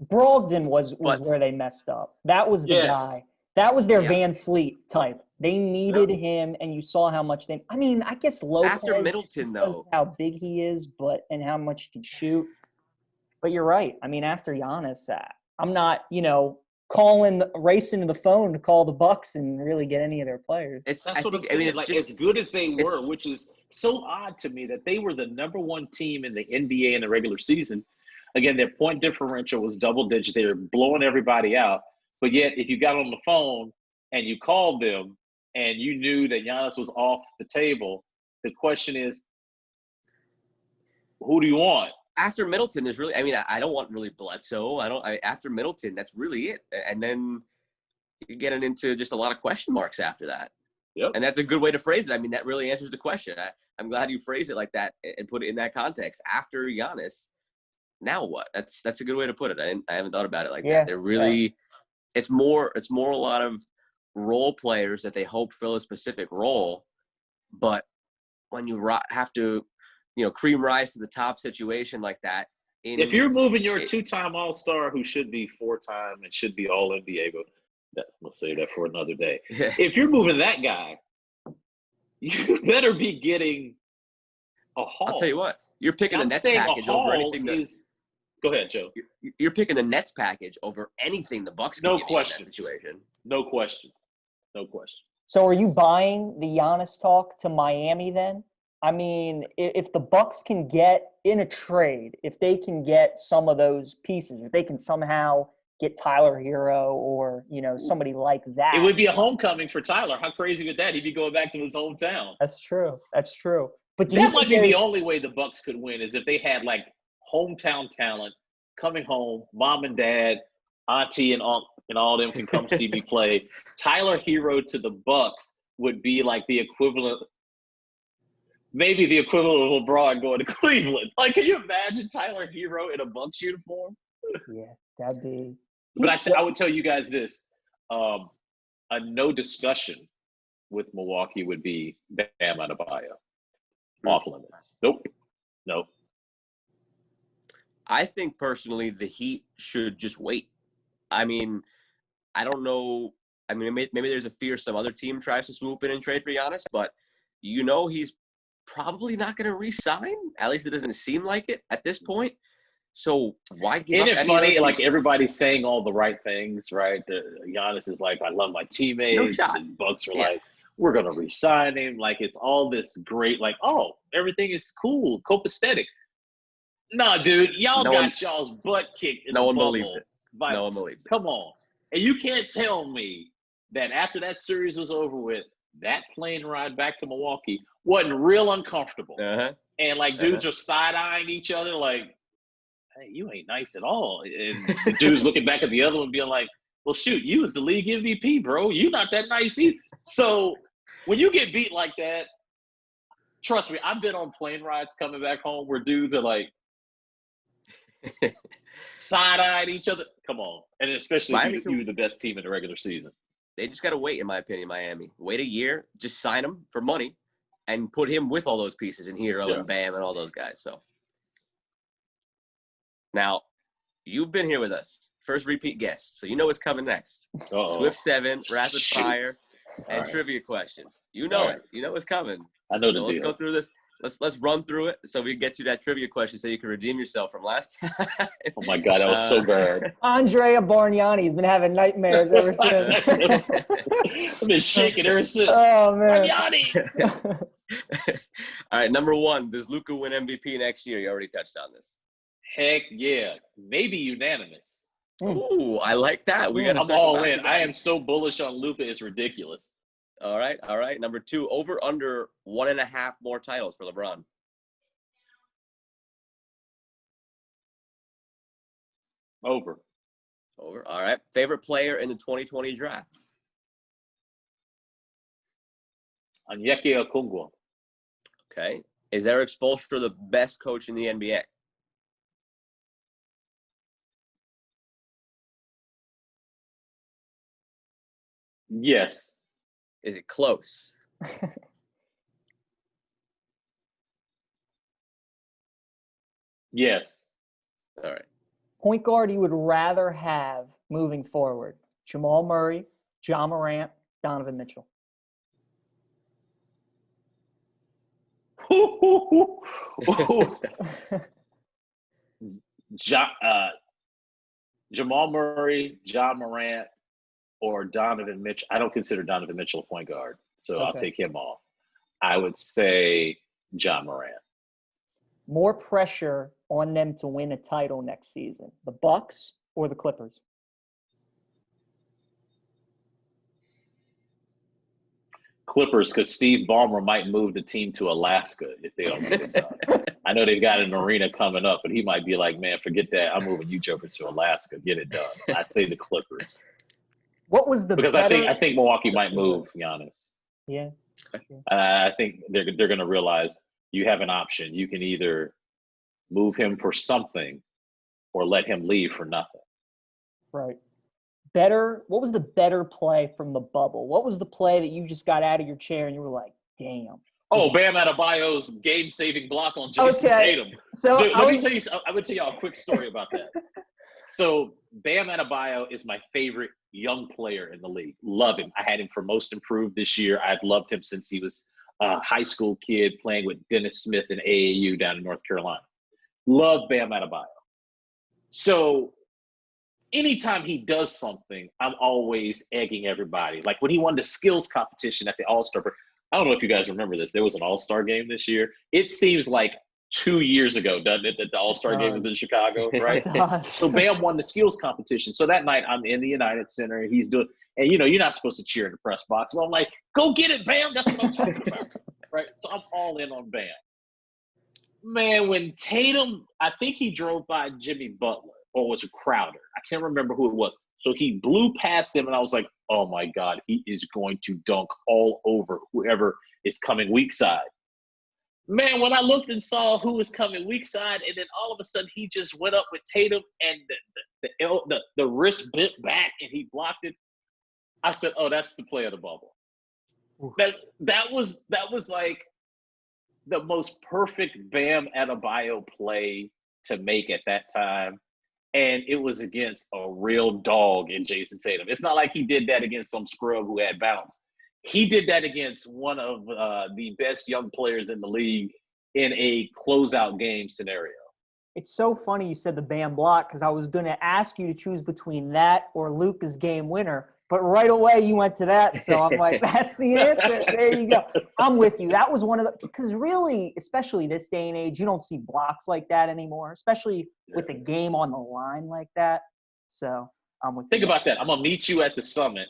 Brogdon was where they messed up. That was the guy. That was their Van Fleet type. They needed him, and you saw how much they – I mean, I guess Lopez – after Middleton, though. How big he is and how much he can shoot. But you're right. I mean, after Giannis, I'm not, racing to the phone to call the Bucks and really get any of their players. That's what I'm saying. Like, as good as they were, which is so odd to me that they were the number one team in the NBA in the regular season. Again, their point differential was double digit. They were blowing everybody out. But yet, if you got on the phone and you called them and you knew that Giannis was off the table, the question is, who do you want? After Middleton, there's really – I mean, I don't want really Bledsoe. After Middleton, that's really it. And then you're getting into just a lot of question marks after that. Yep. And that's a good way to phrase it. I mean, that really answers the question. I'm glad you phrased it like that and put it in that context. After Giannis, now what? That's a good way to put it. I haven't thought about it like that. They're really it's more a lot of role players that they hope fill a specific role, but when you have to, cream rise to the top situation like that. If you're moving your two-time All-Star who should be four-time and should be All-NBA, but we'll save that for another day. If you're moving that guy, you better be getting a haul. I'll tell you what, you're picking the Nets package over anything. Go ahead, Joe. You're picking the Nets package over anything the Bucks can give you in that situation. No question. So are you buying the Giannis talk to Miami then? I mean, if the Bucks can get in a trade, if they can get some of those pieces, if they can somehow get Tyler Hero or, somebody like that. It would be a homecoming for Tyler. How crazy would that? He'd be going back to his hometown. That's true. But that might be the only way the Bucks could win is if they had like hometown talent coming home, mom and dad, auntie and uncle and all them can come see me play. Tyler Hero to the Bucks would be like the equivalent, maybe the equivalent of LeBron going to Cleveland. Like, can you imagine Tyler Hero in a Bucks uniform? Yeah, that'd be. But I would tell you guys this: a no discussion with Milwaukee would be Bam Adebayo. Off limits. Nope. I think personally the Heat should just wait. I mean, I don't know. I mean, maybe there's a fear some other team tries to swoop in and trade for Giannis, but he's probably not going to re-sign. At least it doesn't seem like it at this point. So why give up? Isn't it funny? Like, everybody's saying all the right things, right? Giannis is like, I love my teammates. No and Bucks are like, we're going to re-sign him. Like, it's all this great, like, oh, everything is cool, copacetic. Nah, dude, y'all's butt kicked in the bubble. No one believes it. No one believes it. Come on. And you can't tell me that after that series was over with, that plane ride back to Milwaukee wasn't real uncomfortable. Uh-huh. And, like, dudes are side-eyeing each other like, hey, you ain't nice at all. And the dude's looking back at the other one being like, well, shoot, you was the league MVP, bro. You not that nice either. So when you get beat like that, trust me, I've been on plane rides coming back home where dudes are like, side-eyed each other. Come on. And especially if you're the best team in the regular season. They just got to wait, in my opinion, Miami. Wait a year, just sign him for money, and put him with all those pieces in Hero and Bam and all those guys. So now, you've been here with us. First repeat guest, so you know what's coming next. Swift 7, Rapid Fire, and Trivia question. You know it. You know what's coming. I know the deal. Let's go through this. Let's run through it so we can get you that trivia question so you can redeem yourself from last time. Oh, my God. That was so bad. Andrea Bargnani's been having nightmares ever since. I've been shaking ever since. Oh, man. Bargnani! All right, number 1, does Luka win MVP next year? You already touched on this. Heck yeah. Maybe unanimous. Ooh, I like that. I'm all in. I am so bullish on Luka, it's ridiculous. All right. Number 2, over under 1.5 more titles for LeBron. Over. Over. All right. Favorite player in the 2020 draft? Onyeka Okongwu. Okay. Is Eric Spoelstra the best coach in the NBA? Yes. Is it close? Yes. All right. Point guard you would rather have moving forward: Jamal Murray, John Morant, Donovan Mitchell. Jamal Murray, John Morant, or Donovan Mitchell. I don't consider Donovan Mitchell a point guard, so I'll take him off. I would say John Morant. More pressure on them to win a title next season: the Bucks or the Clippers? Clippers, because Steve Ballmer might move the team to Alaska if they don't get it done. I know they've got an arena coming up, but he might be like, man, forget that. I'm moving you jokers to Alaska. Get it done. I say the Clippers. What was the because better... I think Milwaukee might move Giannis. Yeah. I think they're going to realize you have an option. You can either move him for something or let him leave for nothing. Right. What was the better play from the bubble? What was the play that you just got out of your chair and you were like, damn? Oh, Bam Adebayo's game-saving block on Jason Tatum. So let me tell you. I'm gonna tell y'all a quick story about that. So Bam Adebayo is my favorite young player in the league. Love him. I had him for most improved this year. I've loved him since he was a high school kid playing with Dennis Smith in AAU down in North Carolina. Love Bam Adebayo. So anytime he does something, I'm always egging everybody. Like when he won the skills competition at the All-Star break. I don't know if you guys remember this. There was an All-Star game this year. It seems like 2 years ago, doesn't it, that the All-Star game was in Chicago, right? So Bam won the skills competition. So that night I'm in the United Center and he's doing, and you're not supposed to cheer in the press box. But I'm like, go get it, Bam. That's what I'm talking about, right? So I'm all in on Bam. Man, when Tatum, I think he drove by Jimmy Butler or was it Crowder? I can't remember who it was. So he blew past him and I was like, oh my God, he is going to dunk all over whoever is coming weak side. Man, when I looked and saw who was coming weak side, and then all of a sudden he just went up with Tatum and the wrist bent back and he blocked it. I said, oh, that's the play of the bubble. That was like the most perfect Bam Adebayo play to make at that time. And it was against a real dog in Jason Tatum. It's not like he did that against some scrub who had bounce. He did that against one of the best young players in the league in a closeout game scenario. It's so funny you said the Bam block because I was going to ask you to choose between that or Luka's game winner. But right away you went to that. So I'm like, that's the answer. There you go. I'm with you. That was one of the – because really, especially this day and age, you don't see blocks like that anymore, especially with the game on the line like that. So I'm with you. Think about that. I'm going to meet you at the summit.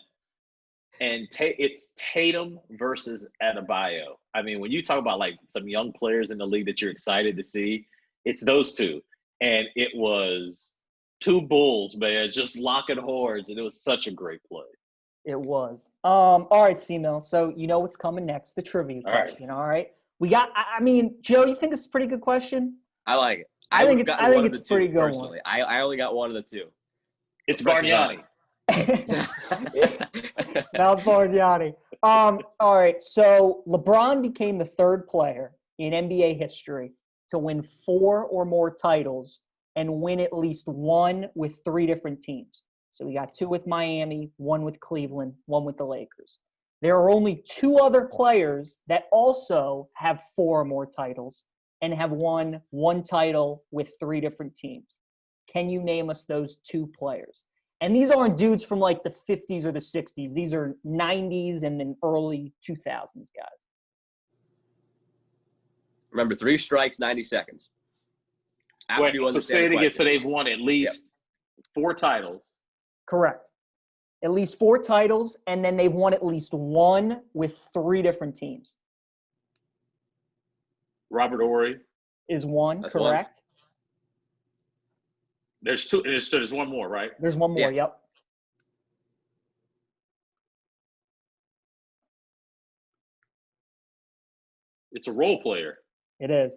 And it's Tatum versus Adebayo. I mean, when you talk about like some young players in the league that you're excited to see, it's those two. And it was two bulls, man, just locking horns. And it was such a great play. It was. All right, C-Mill. So you know what's coming next, the trivia question. All right. We got, I mean, Joe, you think it's a pretty good question? I like it. I think it's a pretty good personally. One. I only got one of the two. It's Bargnani. Not Bargnani. All right. So LeBron became the third player in NBA history to win 4 or more titles and win at least one with 3 different teams. So we got 2 with Miami, 1 with Cleveland, 1 with the Lakers. There are only 2 other players that also have 4 or more titles and have won 1 title with 3 different teams. Can you name us those 2 players? And these aren't dudes from like the 50s or the 60s. These are 90s and then early 2000s guys. Remember, 3 strikes, 90 seconds. Wait, so say it again. So they've won at least 4 titles. Correct. At least 4 titles, and then they've won at least 1 with 3 different teams. Robert Horry is 1, That's correct? There's two. There's one more, right? There's one more. Yeah. Yep. It's a role player. It is.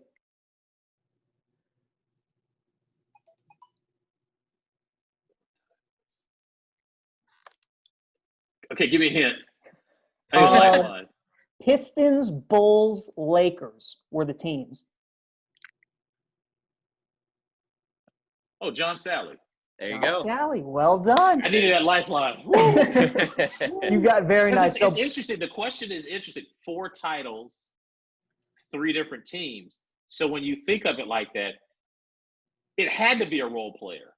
Okay, give me a hint. I need a lifeline. Pistons, Bulls, Lakers were the teams. Oh, John Sally. There you go. Sally, well done. I needed that lifeline. You got very nice. It's interesting. The question is interesting. 4 titles, 3 different teams. So when you think of it like that, it had to be a role player.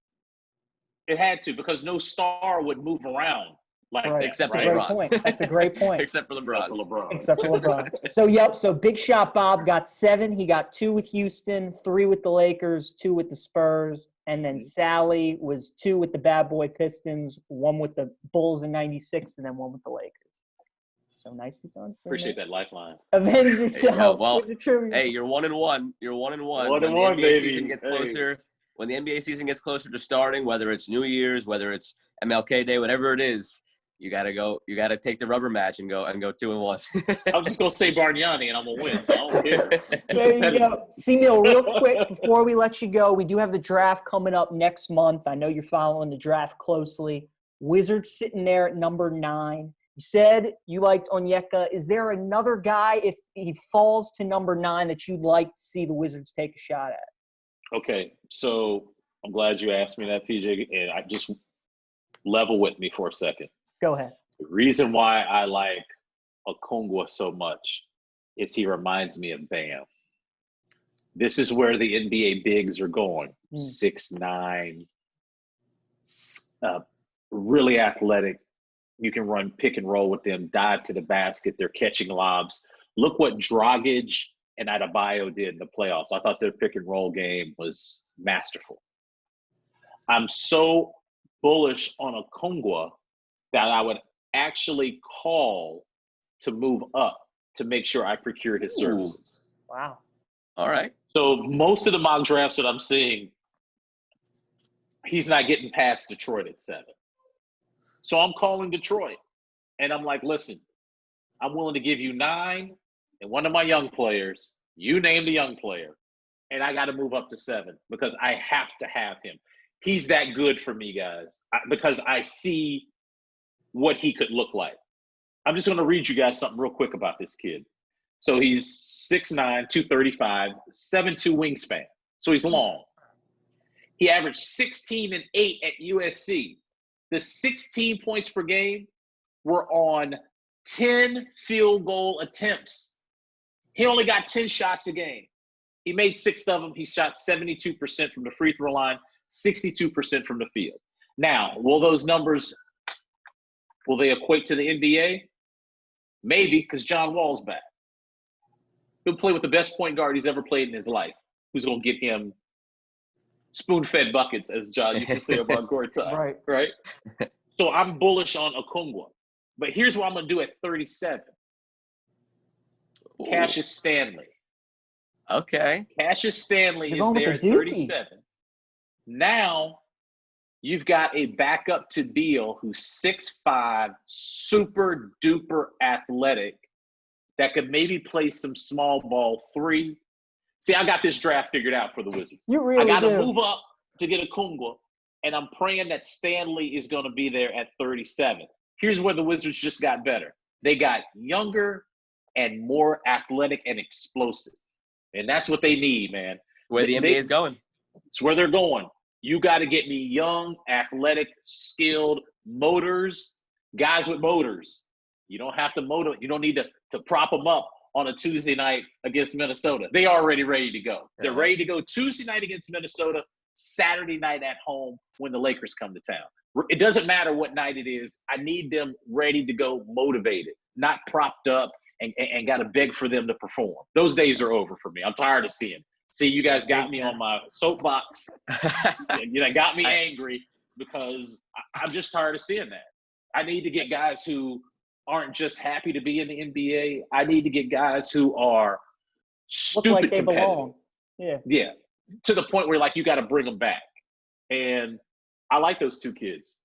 It had to, because no star would move around like that. Except for right? LeBron. That's a great point. Except for LeBron. Except for LeBron. So Big Shot Bob got 7. He got 2 with Houston, 3 with the Lakers, 2 with the Spurs, and then Sally was 2 with the Bad Boy Pistons, 1 with the Bulls in '96, and then 1 with the Lakers. So nicely done. Appreciate that lifeline. Avenge yourself. Well, with the trivia. hey, you're 1-1. You're 1-1. 1-1, baby. Season gets closer, when the NBA season gets closer to starting, whether it's New Year's, whether it's MLK Day, whatever it is, you gotta go. You gotta take the rubber match and go 2-1. I'm just gonna say Bargnani and I'm gonna win. So I don't care. There you go. C-Mill, real quick before we let you go, we do have the draft coming up next month. I know you're following the draft closely. Wizards sitting there at number 9. You said you liked Onyeka. Is there another guy, if he falls to number 9, that you'd like to see the Wizards take a shot at? Okay, so I'm glad you asked me that, PJ, and I just level with me for a second. Go ahead. The reason why I like Okongwu so much is he reminds me of Bam. This is where the NBA bigs are going. 6'9", really athletic. You can run pick and roll with them, dive to the basket. They're catching lobs. Look what Dragic and Adebayo did in the playoffs. I thought their pick and roll game was masterful. I'm so bullish on Okongwu that I would actually call to move up to make sure I procured his services. Wow. All right. So most of the mock drafts that I'm seeing, he's not getting past Detroit at 7. So I'm calling Detroit. And I'm like, listen, I'm willing to give you 9 and one of my young players. You name the young player. And I got to move up to 7 because I have to have him. He's that good for me, guys, because I see what he could look like. I'm just going to read you guys something real quick about this kid. So he's 6'9", 235, 7'2" wingspan. So he's long. He averaged 16 and 8 at USC. The 16 points per game were on 10 field goal attempts. He only got 10 shots a game. He made 6 of them. He shot 72% from the free throw line, 62% from the field. Now, will those numbers, will they equate to the NBA? Maybe, because John Wall's back. He'll play with the best point guard he's ever played in his life, who's going to give him spoon-fed buckets, as John used to say about Gortat. Right? So I'm bullish on Okongwu. But here's what I'm going to do at 37. Ooh. Cassius Stanley. Okay. Cassius Stanley is there at 37. Now, you've got a backup to Beal who's 6'5", super duper athletic that could maybe play some small ball 3. See, I got this draft figured out for the Wizards. You really I got to do. move up to get Okongwu, and I'm praying that Stanley is going to be there at 37. Here's where the Wizards just got better. They got younger and more athletic and explosive. And that's what they need, man. Where the NBA is going. It's where they're going. You got to get me young, athletic, skilled motors, guys with motors. You don't have to motor. You don't need to prop them up on a Tuesday night against Minnesota. They already ready to go. They're ready to go Tuesday night against Minnesota, Saturday night at home when the Lakers come to town. It doesn't matter what night it is. I need them ready to go, motivated, not propped up and got to beg for them to perform. Those days are over for me. I'm tired of seeing. See, you guys got me on my soapbox. Got me angry because I'm just tired of seeing that. I need to get guys who aren't just happy to be in the NBA. I need to get guys who are stupid look like they competitive. belong. Yeah. To the point where, like, you got to bring them back. And I like those two kids.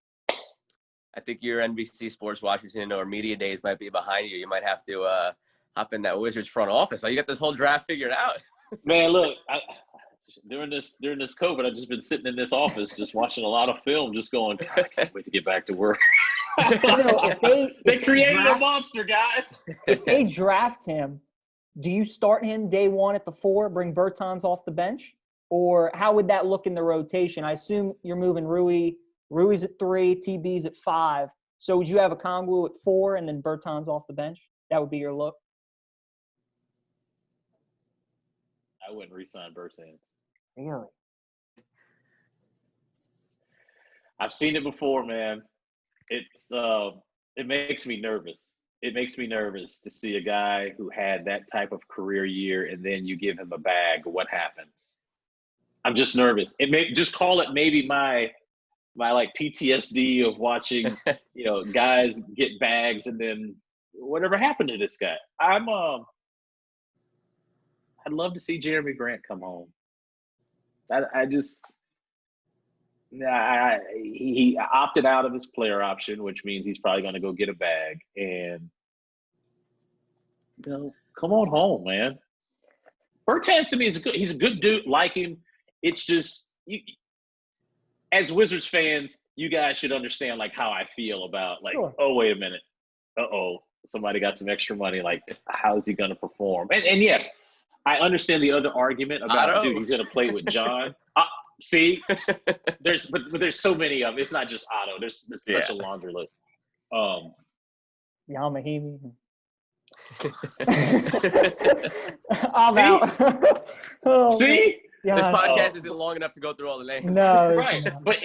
I think your NBC Sports Washington or media days might be behind you. You might have to hop in that Wizards front office. Oh, you got this whole draft figured out. Man, look, during this COVID, I've just been sitting in this office, just watching a lot of film, just going, God, I can't wait to get back to work. They created a monster, guys. If they draft him, do you start him day one at the 4, bring Bertans off the bench? Or how would that look in the rotation? I assume you're moving Rui. Rui's at 3, TB's at 5. So would you have a Kongwu at 4 and then Bertans off the bench? That would be your look? I wouldn't re-sign Bertans. Really? I've seen it before, man. It makes me nervous. It makes me nervous to see a guy who had that type of career year and then you give him a bag. What happens? I'm just nervous. Just call it maybe my like PTSD of watching, guys get bags and then whatever happened to this guy. I'd love to see Jeremy Grant come home. He opted out of his player option, which means he's probably going to go get a bag. And, come on home, man. Bertans to me he's a good dude, like him. It's just, as Wizards fans, you guys should understand like how I feel about like, sure. Oh, wait a minute. Somebody got some extra money. Like, how is he going to perform? And yes, I understand the other argument about, dude, he's going to play with John. See, there's so many of them. It's not just Otto. There's such a laundry list. Yamahimi. I'm out. See? Yeah. This podcast isn't long enough to go through all the names. No. Right. But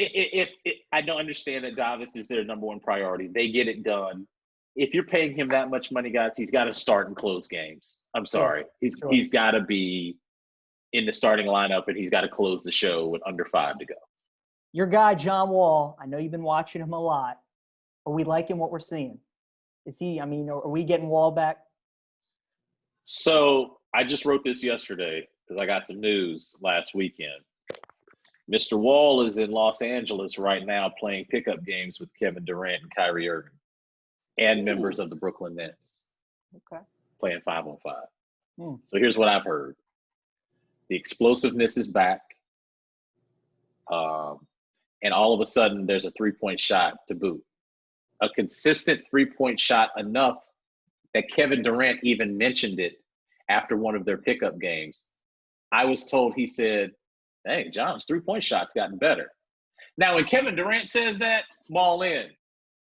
I don't understand that Davis is their number one priority. They get it done. If you're paying him that much money, guys, he's got to start and close games. I'm sorry. Sure. He's got to be in the starting lineup, and he's got to close the show with under 5 to go. Your guy, John Wall, I know you've been watching him a lot. Are we liking what we're seeing? Are we getting Wall back? So I just wrote this yesterday because I got some news last weekend. Mr. Wall is in Los Angeles right now playing pickup games with Kevin Durant and Kyrie Irving and members of the Brooklyn Nets. Okay. Playing 5-on-5. So here's what I've heard. The explosiveness is back. And all of a sudden, there's a 3-point shot to boot. A consistent 3-point shot enough that Kevin Durant even mentioned it after one of their pickup games. I was told, he said, hey, John's 3-point shot's gotten better. Now, when Kevin Durant says that, I'm all in.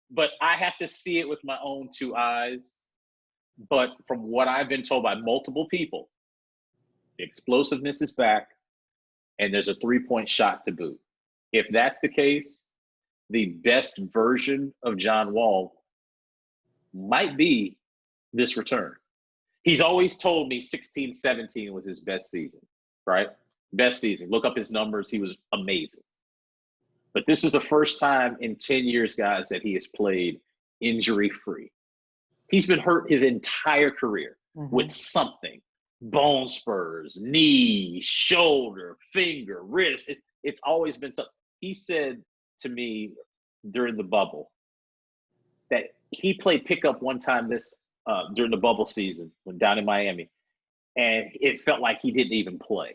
But I have to see it with my own 2 eyes. But from what I've been told by multiple people, the explosiveness is back, and there's a 3-point shot to boot. If that's the case, the best version of John Wall might be this return. He's always told me 16-17 was his best season, right? Best season. Look up his numbers. He was amazing. But this is the first time in 10 years, guys, that he has played injury-free. He's been hurt his entire career with something. Bone spurs, knee, shoulder, finger, wrist. It's always been something. He said to me during the bubble that he played pickup one time during the bubble season when down in Miami, and it felt like he didn't even play.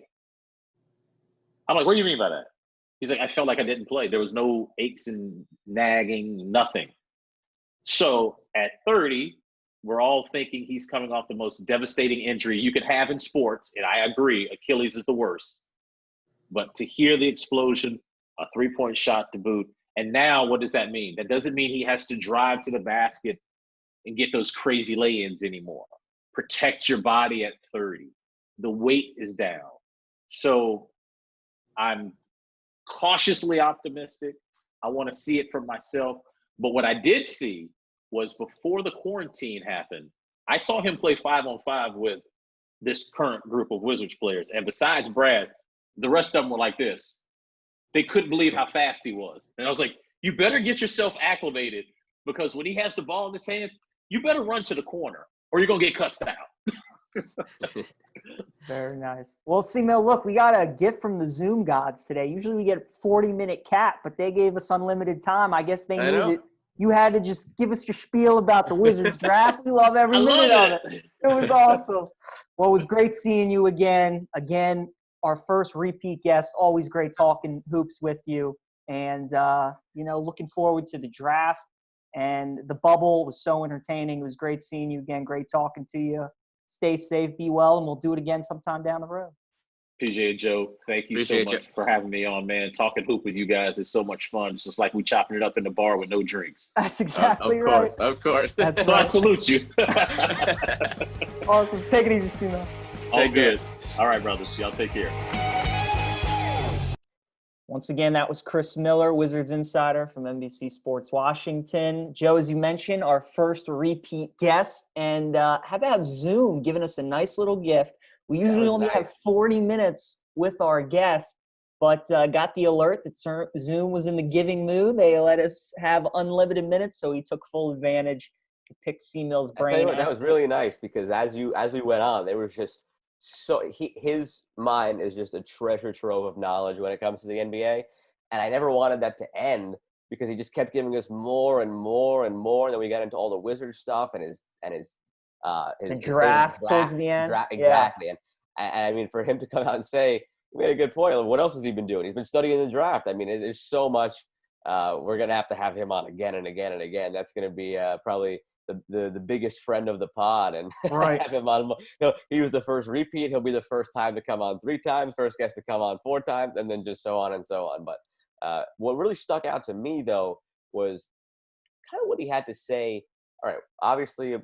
I'm like, what do you mean by that? He's like, I felt like I didn't play. There was no aches and nagging, nothing. So at 30, we're all thinking he's coming off the most devastating injury you could have in sports, and I agree, Achilles is the worst. But to hear the explosion, a 3-point shot to boot, and now what does that mean? That doesn't mean he has to drive to the basket and get those crazy lay-ins anymore. Protect your body at 30. The weight is down. So I'm cautiously optimistic. I want to see it for myself. But what I did see was before the quarantine happened, I saw him play 5-on-5 with this current group of Wizards players. And besides Brad, the rest of them were like this. They couldn't believe how fast he was. And I was like, you better get yourself acclimated, because when he has the ball in his hands, you better run to the corner or you're going to get cussed out. Very nice. Well, C-Mill, look, we got a gift from the Zoom gods today. Usually we get a 40-minute cap, but they gave us unlimited time. I guess they knew that you had to just give us your spiel about the Wizards draft. We love every minute of it. It was awesome. Well, it was great seeing you again. Again, our first repeat guest. Always great talking hoops with you. And, looking forward to the draft. And the bubble was so entertaining. It was great seeing you again. Great talking to you. Stay safe, be well, and we'll do it again sometime down the road. PJ and Joe, thank you so much for having me on, man. Talking hoop with you guys is so much fun. It's just like we chopping it up in the bar with no drinks. That's exactly right. Of course. So right. I salute you. Awesome. Take it easy, Simo. All good. All right, brothers. Y'all take care. Once again, that was Chris Miller, Wizards Insider from NBC Sports Washington. Joe, as you mentioned, our first repeat guest. And how about Zoom giving us a nice little gift? We usually only have 40 minutes with our guest, but got the alert that Zoom was in the giving mood. They let us have unlimited minutes, so he took full advantage to pick C-Mill's brain. I tell you what, that was really nice because as we went on, there was just his mind is just a treasure trove of knowledge when it comes to the NBA, and I never wanted that to end because he just kept giving us more and more and more. And then we got into all the Wizard stuff and his draft towards the end. Exactly, yeah. And I mean, for him to come out and say, he made a good point. What else has he been doing? He's been studying the draft. I mean, there's so much. We're gonna have him on again and again and again. That's gonna be probably the biggest friend of the pod, and right. have him on. He was the first repeat. He'll be the first time to come on 3 times, first guest to come on 4 times, and then just so on and so on. But what really stuck out to me though was kind of what he had to say. All right, obviously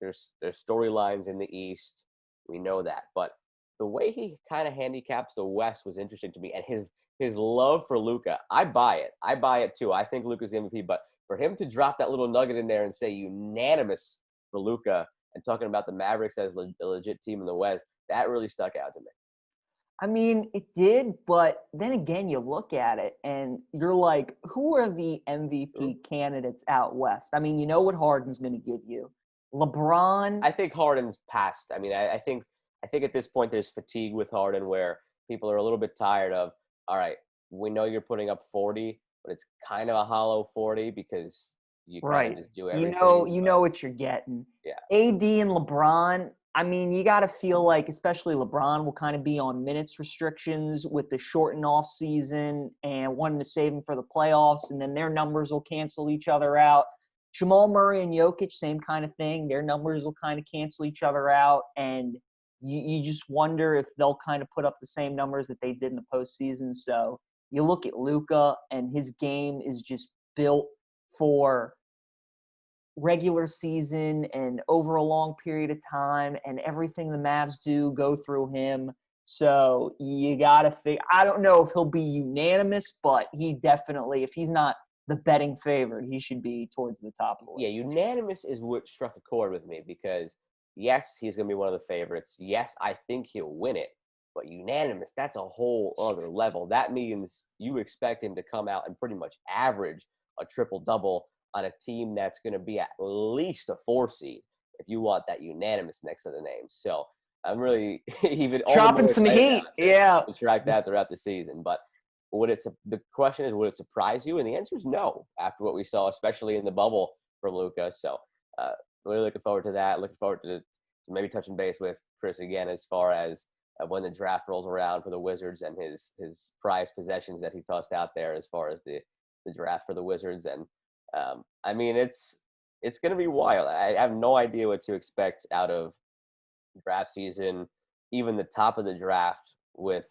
there's storylines in the East, we know that, but the way he kind of handicaps the West was interesting to me, and his love for Luka, I buy it too. I think Luka's the MVP, but for him to drop that little nugget in there and say unanimous for Luka and talking about the Mavericks as a legit team in the West, that really stuck out to me. I mean, it did, but then again, you look at it and you're like, who are the MVP candidates out West? I mean, you know what Harden's going to give you. LeBron. I think Harden's passed. I mean, I think at this point there's fatigue with Harden where people are a little bit tired of, all right, we know you're putting up 40, but it's kind of a hollow 40 because you kind of just do everything. You know what you're getting. Yeah. AD and LeBron, I mean, you got to feel like, especially LeBron, will kind of be on minutes restrictions with the shortened off season and wanting to save him for the playoffs, and then their numbers will cancel each other out. Jamal Murray and Jokic, same kind of thing. Their numbers will kind of cancel each other out, and you just wonder if they'll kind of put up the same numbers that they did in the postseason. So you look at Luka, and his game is just built for regular season and over a long period of time, and everything the Mavs do go through him. So you got to think – I don't know if he'll be unanimous, but he definitely – if he's not the betting favorite, he should be towards the top of the list. Yeah, unanimous is what struck a chord with me because, yes, he's going to be one of the favorites. Yes, I think he'll win it. But unanimous, that's a whole other level. That means you expect him to come out and pretty much average a triple-double on a team that's going to be at least a 4 seed if you want that unanimous next to the name. So I'm really even dropping some heat. Yeah. To track that throughout the season. But the question is, would it surprise you? And the answer is no after what we saw, especially in the bubble from Luka. So really looking forward to that. Looking forward to maybe touching base with Chris again as far as when the draft rolls around for the Wizards and his prized possessions that he tossed out there as far as the draft for the Wizards. And I mean, it's going to be wild. I have no idea what to expect out of draft season, even the top of the draft with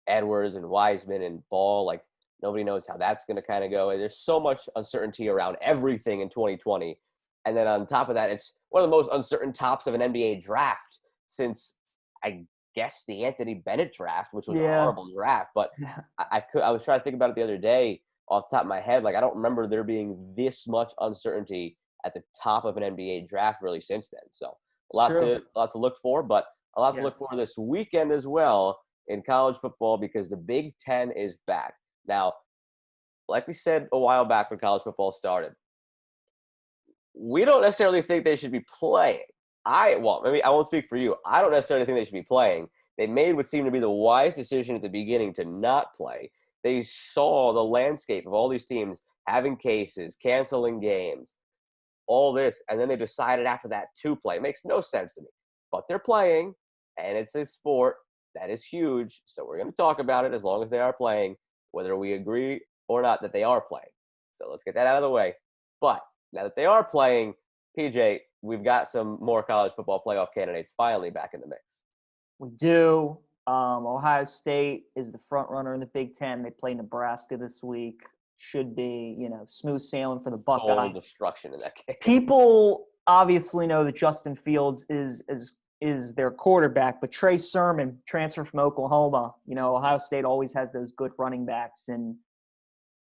Edwards and Wiseman and Ball. Like, nobody knows how that's going to kind of go. There's so much uncertainty around everything in 2020. And then on top of that, it's one of the most uncertain tops of an NBA draft since, I guess, the Anthony Bennett draft, which was a horrible draft. But I was trying to think about it the other day off the top of my head. Like, I don't remember there being this much uncertainty at the top of an NBA draft really since then. So a lot to look for, but a lot to look for this weekend as well in college football because the Big Ten is back. Now, like we said a while back when college football started, we don't necessarily think they should be playing. Maybe I won't speak for you. I don't necessarily think they should be playing. They made what seemed to be the wise decision at the beginning to not play. They saw the landscape of all these teams having cases, canceling games, all this, and then they decided after that to play. It makes no sense to me. But they're playing, and it's a sport that is huge, so we're going to talk about it as long as they are playing, whether we agree or not that they are playing. So let's get that out of the way. But now that they are playing, PJ, we've got some more college football playoff candidates finally back in the mix. We do. Ohio State is the front runner in the Big Ten. They play Nebraska this week. Should be, smooth sailing for the Buckeyes. Total destruction in that game. People obviously know that Justin Fields is their quarterback, but Trey Sermon, transfer from Oklahoma. Ohio State always has those good running backs, and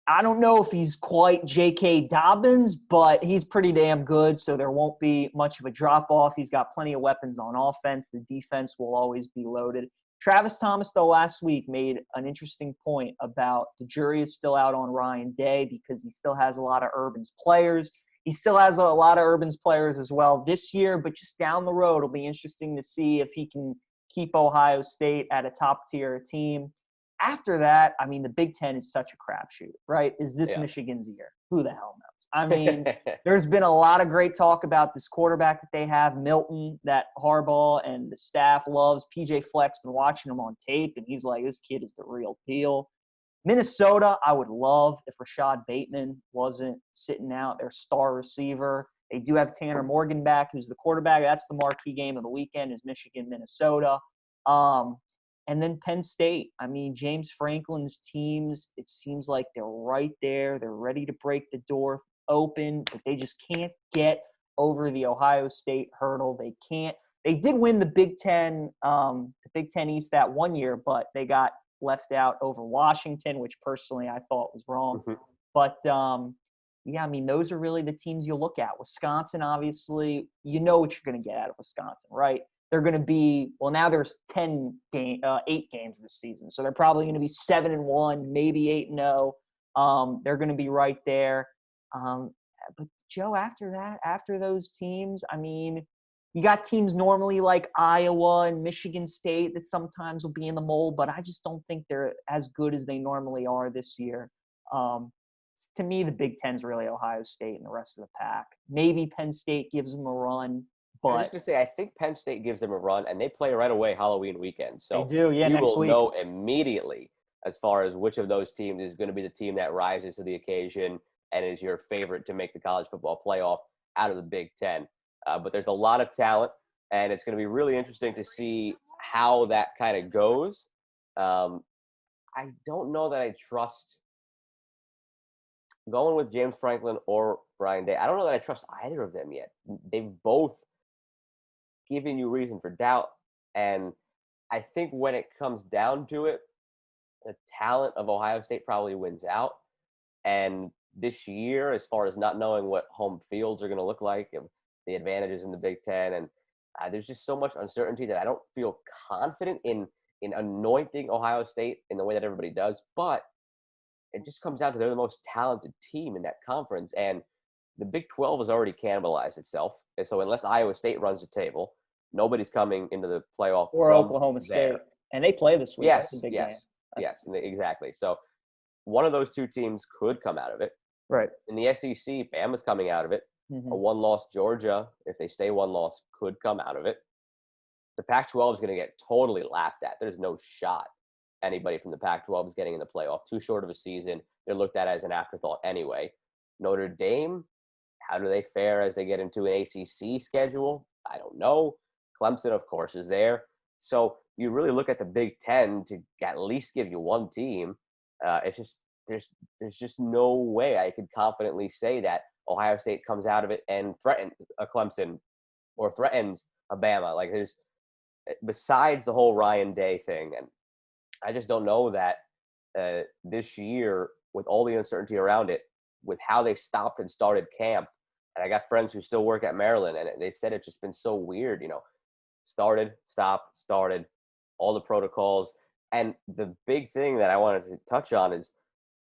I don't know if he's quite J.K. Dobbins, but he's pretty damn good, so there won't be much of a drop-off. He's got plenty of weapons on offense. The defense will always be loaded. Travis Thomas, though, last week made an interesting point about the jury is still out on Ryan Day because he still has a lot of Urban's players. He still has a lot of Urban's players as well this year, but just down the road, it'll be interesting to see if he can keep Ohio State at a top-tier team. After that, the Big Ten is such a crapshoot, right? Is this Michigan's year? Who the hell knows? There's been a lot of great talk about this quarterback that they have, Milton, that Harbaugh and the staff loves. PJ Fleck's been watching him on tape, and he's like, this kid is the real deal. Minnesota, I would love if Rashad Bateman wasn't sitting out, their star receiver. They do have Tanner Morgan back, who's the quarterback. That's the marquee game of the weekend is Michigan-Minnesota. And then Penn State. James Franklin's teams, it seems like they're right there. They're ready to break the door open, but they just can't get over the Ohio State hurdle. They can't. They did win the Big Ten East that one year, but they got left out over Washington, which personally I thought was wrong. Mm-hmm. But, those are really the teams you look at. Wisconsin, obviously, you know what you're going to get out of Wisconsin, right? They're going to be – now there's 8 games this season. So they're probably going to be 7-1, maybe 8-0. They're going to be right there. But, Joe, after those teams, you got teams normally like Iowa and Michigan State that sometimes will be in the mold, but I just don't think they're as good as they normally are this year. To me, the Big Ten's really Ohio State and the rest of the pack. Maybe Penn State gives them a run. But I was just going to say, I think Penn State gives them a run, and they play right away Halloween weekend. So they do, yeah, you next will week. know immediately as far as which of those teams is going to be the team that rises to the occasion and is your favorite to make the college football playoff out of the Big Ten. But there's a lot of talent, and it's going to be really interesting to see how that kind of goes. I don't know that I trust going with James Franklin or Ryan Day. I don't know that I trust either of them yet. They've both giving you reason for doubt. And I think when it comes down to it, the talent of Ohio State probably wins out. And this year, as far as not knowing what home fields are going to look like, and the advantages in the Big Ten, and there's just so much uncertainty that I don't feel confident in anointing Ohio State in the way that everybody does. But it just comes down to they're the most talented team in that conference. And the Big 12 has already cannibalized itself. And so unless Iowa State runs the table, nobody's coming into the playoff. Or Oklahoma State. And they play this week. Yes, That's a big game. Exactly. So one of those two teams could come out of it. Right. In the SEC, Bama's coming out of it. Mm-hmm. A one-loss Georgia, if they stay one-loss, could come out of it. The Pac-12 is going to get totally laughed at. There's no shot anybody from the Pac-12 is getting in the playoff. Too short of a season. They're looked at as an afterthought anyway. Notre Dame, how do they fare as they get into an ACC schedule? I don't know. Clemson, of course, is there. So you really look at the Big Ten to at least give you one team. It's just there's just no way I could confidently say that Ohio State comes out of it and threatens a Clemson or threatens a Bama. Like there's besides the whole Ryan Day thing, and I just don't know that this year with all the uncertainty around it, with how they stopped and started camp. And I got friends who still work at Maryland, and they've said it's just been so weird, started, stopped, started, all the protocols. And the big thing that I wanted to touch on is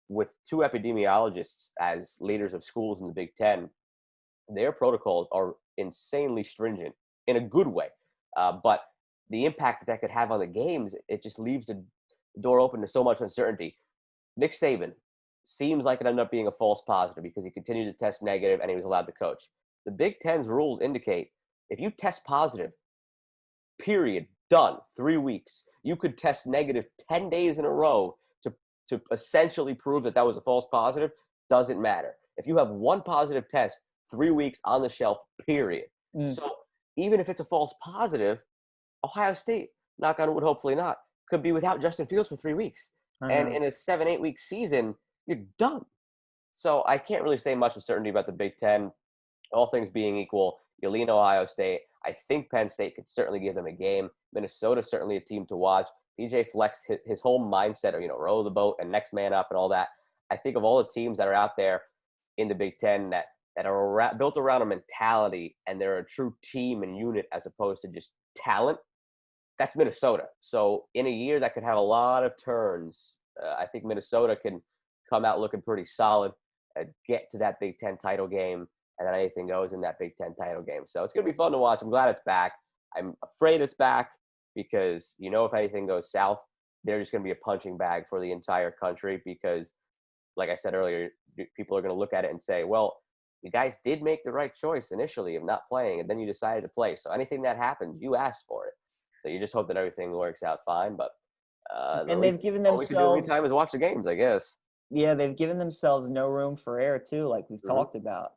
with 2 epidemiologists as leaders of schools in the Big Ten, their protocols are insanely stringent in a good way. But the impact that could have on the games, it just leaves the door open to so much uncertainty. Nick Saban seems like it ended up being a false positive because he continued to test negative and he was allowed to coach. The Big Ten's rules indicate if you test positive, period, done, 3 weeks, you could test negative 10 days in a row to essentially prove that was a false positive. Doesn't matter. If you have one positive test, 3 weeks on the shelf, period. So even if it's a false positive, Ohio State, knock on wood, hopefully not, could be without Justin Fields for 3 weeks. And in a 7-8 week season, you're done. So I can't really say much with certainty about the Big Ten. All things being equal, you lean Ohio State. I think Penn State could certainly give them a game. Minnesota, certainly a team to watch. PJ Fleck's his whole mindset of, row the boat and next man up and all that. I think of all the teams that are out there in the Big Ten that are built around a mentality and they're a true team and unit as opposed to just talent, that's Minnesota. So in a year that could have a lot of turns, I think Minnesota can come out looking pretty solid, get to that Big Ten title game, and then anything goes in that Big Ten title game. So it's going to be fun to watch. I'm glad it's back. I'm afraid it's back because, if anything goes south, they're just going to be a punching bag for the entire country because, like I said earlier, people are going to look at it and say, well, you guys did make the right choice initially of not playing, and then you decided to play. So anything that happens, you asked for it. So you just hope that everything works out fine. But and they've given all we can do every themselves time is watch the games, I guess. Yeah, they've given themselves no room for error too, like we've talked about.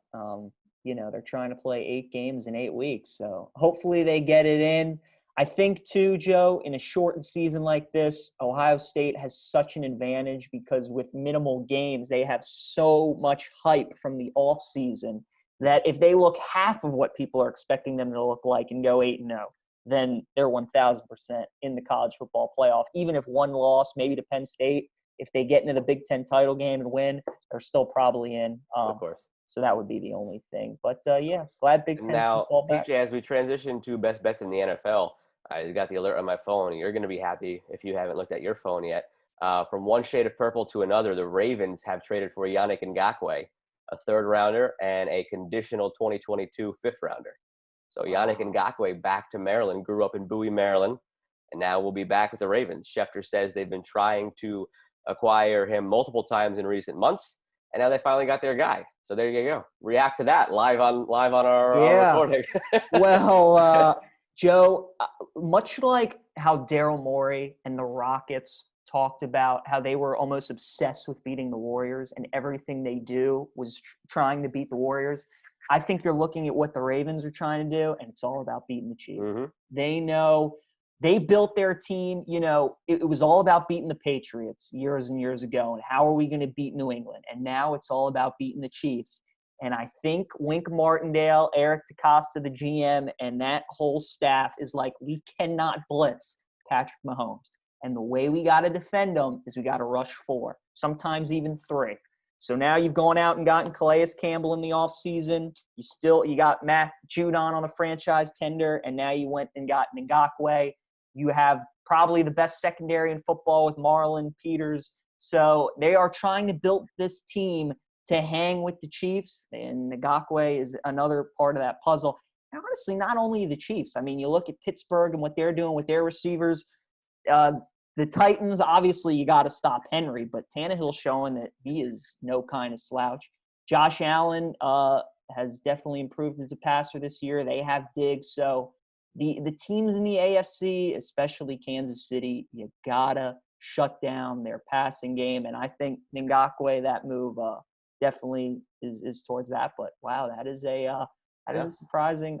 They're trying to play 8 games in 8 weeks, so hopefully they get it in. I think too, Joe, in a shortened season like this, Ohio State has such an advantage because with minimal games, they have so much hype from the off season that if they look half of what people are expecting them to look like and go 8-0, then they're 1,000% in the college football playoff. Even if one loss, maybe to Penn State, if they get into the Big Ten title game and win, they're still probably in. Of course. So that would be the only thing. But, glad Big Ten now, football back. PJ, as we transition to best bets in the NFL, I got the alert on my phone. You're going to be happy if you haven't looked at your phone yet. From one shade of purple to another, the Ravens have traded for Yannick Ngakoue, a 3rd rounder, and a conditional 2022 5th rounder. So Yannick Ngakoue back to Maryland, grew up in Bowie, Maryland, and now will be back with the Ravens. Schefter says they've been trying to acquire him multiple times in recent months, and now they finally got their guy. So there you go. React to that live on our recording. Well, Joe, much like how Daryl Morey and the Rockets talked about how they were almost obsessed with beating the Warriors and everything they do was trying to beat the Warriors, I think you're looking at what the Ravens are trying to do, and it's all about beating the Chiefs. Mm-hmm. They know they built their team. It was all about beating the Patriots years and years ago, and how are we going to beat New England? And now it's all about beating the Chiefs. And I think Wink Martindale, Eric DeCosta, the GM, and that whole staff is like, we cannot blitz Patrick Mahomes. And the way we got to defend him is we got to rush 4, sometimes even 3. So now you've gone out and gotten Calais Campbell in the offseason. You got Matt Judon on a franchise tender, and now you went and got Ngakoue. You have probably the best secondary in football with Marlon Peters. So they are trying to build this team to hang with the Chiefs, and Ngakoue is another part of that puzzle. And honestly, not only the Chiefs. I mean, you look at Pittsburgh and what they're doing with their receivers. The Titans, obviously, you got to stop Henry, but Tannehill's showing that he is no kind of slouch. Josh Allen has definitely improved as a passer this year. They have Diggs. So the teams in the AFC, especially Kansas City, you got to shut down their passing game. And I think Ngakoue, that move definitely is towards that. But, wow, that is a surprising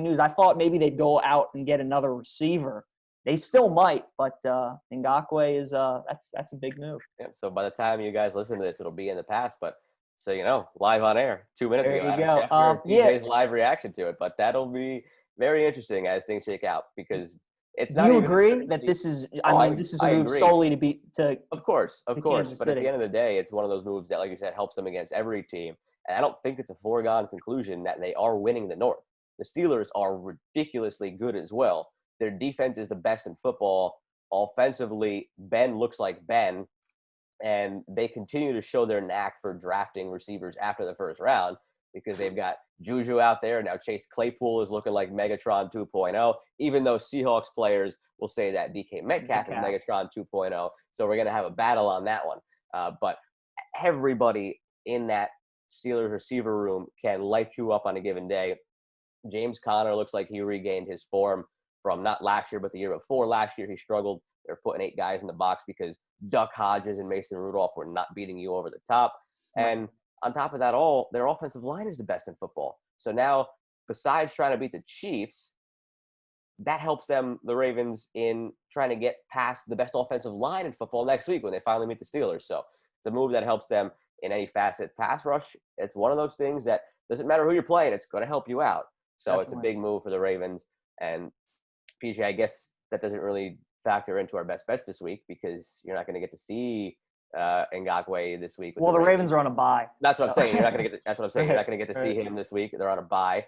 news. I thought maybe they'd go out and get another receiver. They still might, but Ngakoue is that's a big move. Yeah, so by the time you guys listen to this, it'll be in the past. But so live on air 2 minutes there ago, you go. PJ's live reaction to it. But that'll be very interesting as things shake out because it's not. Do you even agree that this is? This is a move agree. solely to beat to. Of course. But Kansas City. At the end of the day, it's one of those moves that, like you said, helps them against every team. And I don't think it's a foregone conclusion that they are winning the North. The Steelers are ridiculously good as well. Their defense is the best in football. Offensively, Ben looks like Ben, and they continue to show their knack for drafting receivers after the first round. because they've got Juju out there. Now Chase Claypool is looking like Megatron 2.0, even though Seahawks players will say that DK Metcalf is Megatron 2.0. So we're going to have a battle on that one. But everybody in that Steelers receiver room can light you up on a given day. James Conner looks like he regained his form from not last year, but the year before last year. He struggled. They're putting 8 guys in the box because Duck Hodges and Mason Rudolph were not beating you over the top. And on top of that all, their offensive line is the best in football. So now, besides trying to beat the Chiefs, that helps them, the Ravens, in trying to get past the best offensive line in football next week when they finally meet the Steelers. So it's a move that helps them in any facet. Pass rush, it's one of those things that doesn't matter who you're playing, it's going to help you out. So Definitely. It's a big move for the Ravens. And PJ, I guess that doesn't really factor into our best bets this week because you're not going to get to see Ngakoue this week. Well, the Ravens are on a bye. That's what I'm saying. You're not going to get. That's what I'm saying. You're not going to get to see him this week. They're on a bye.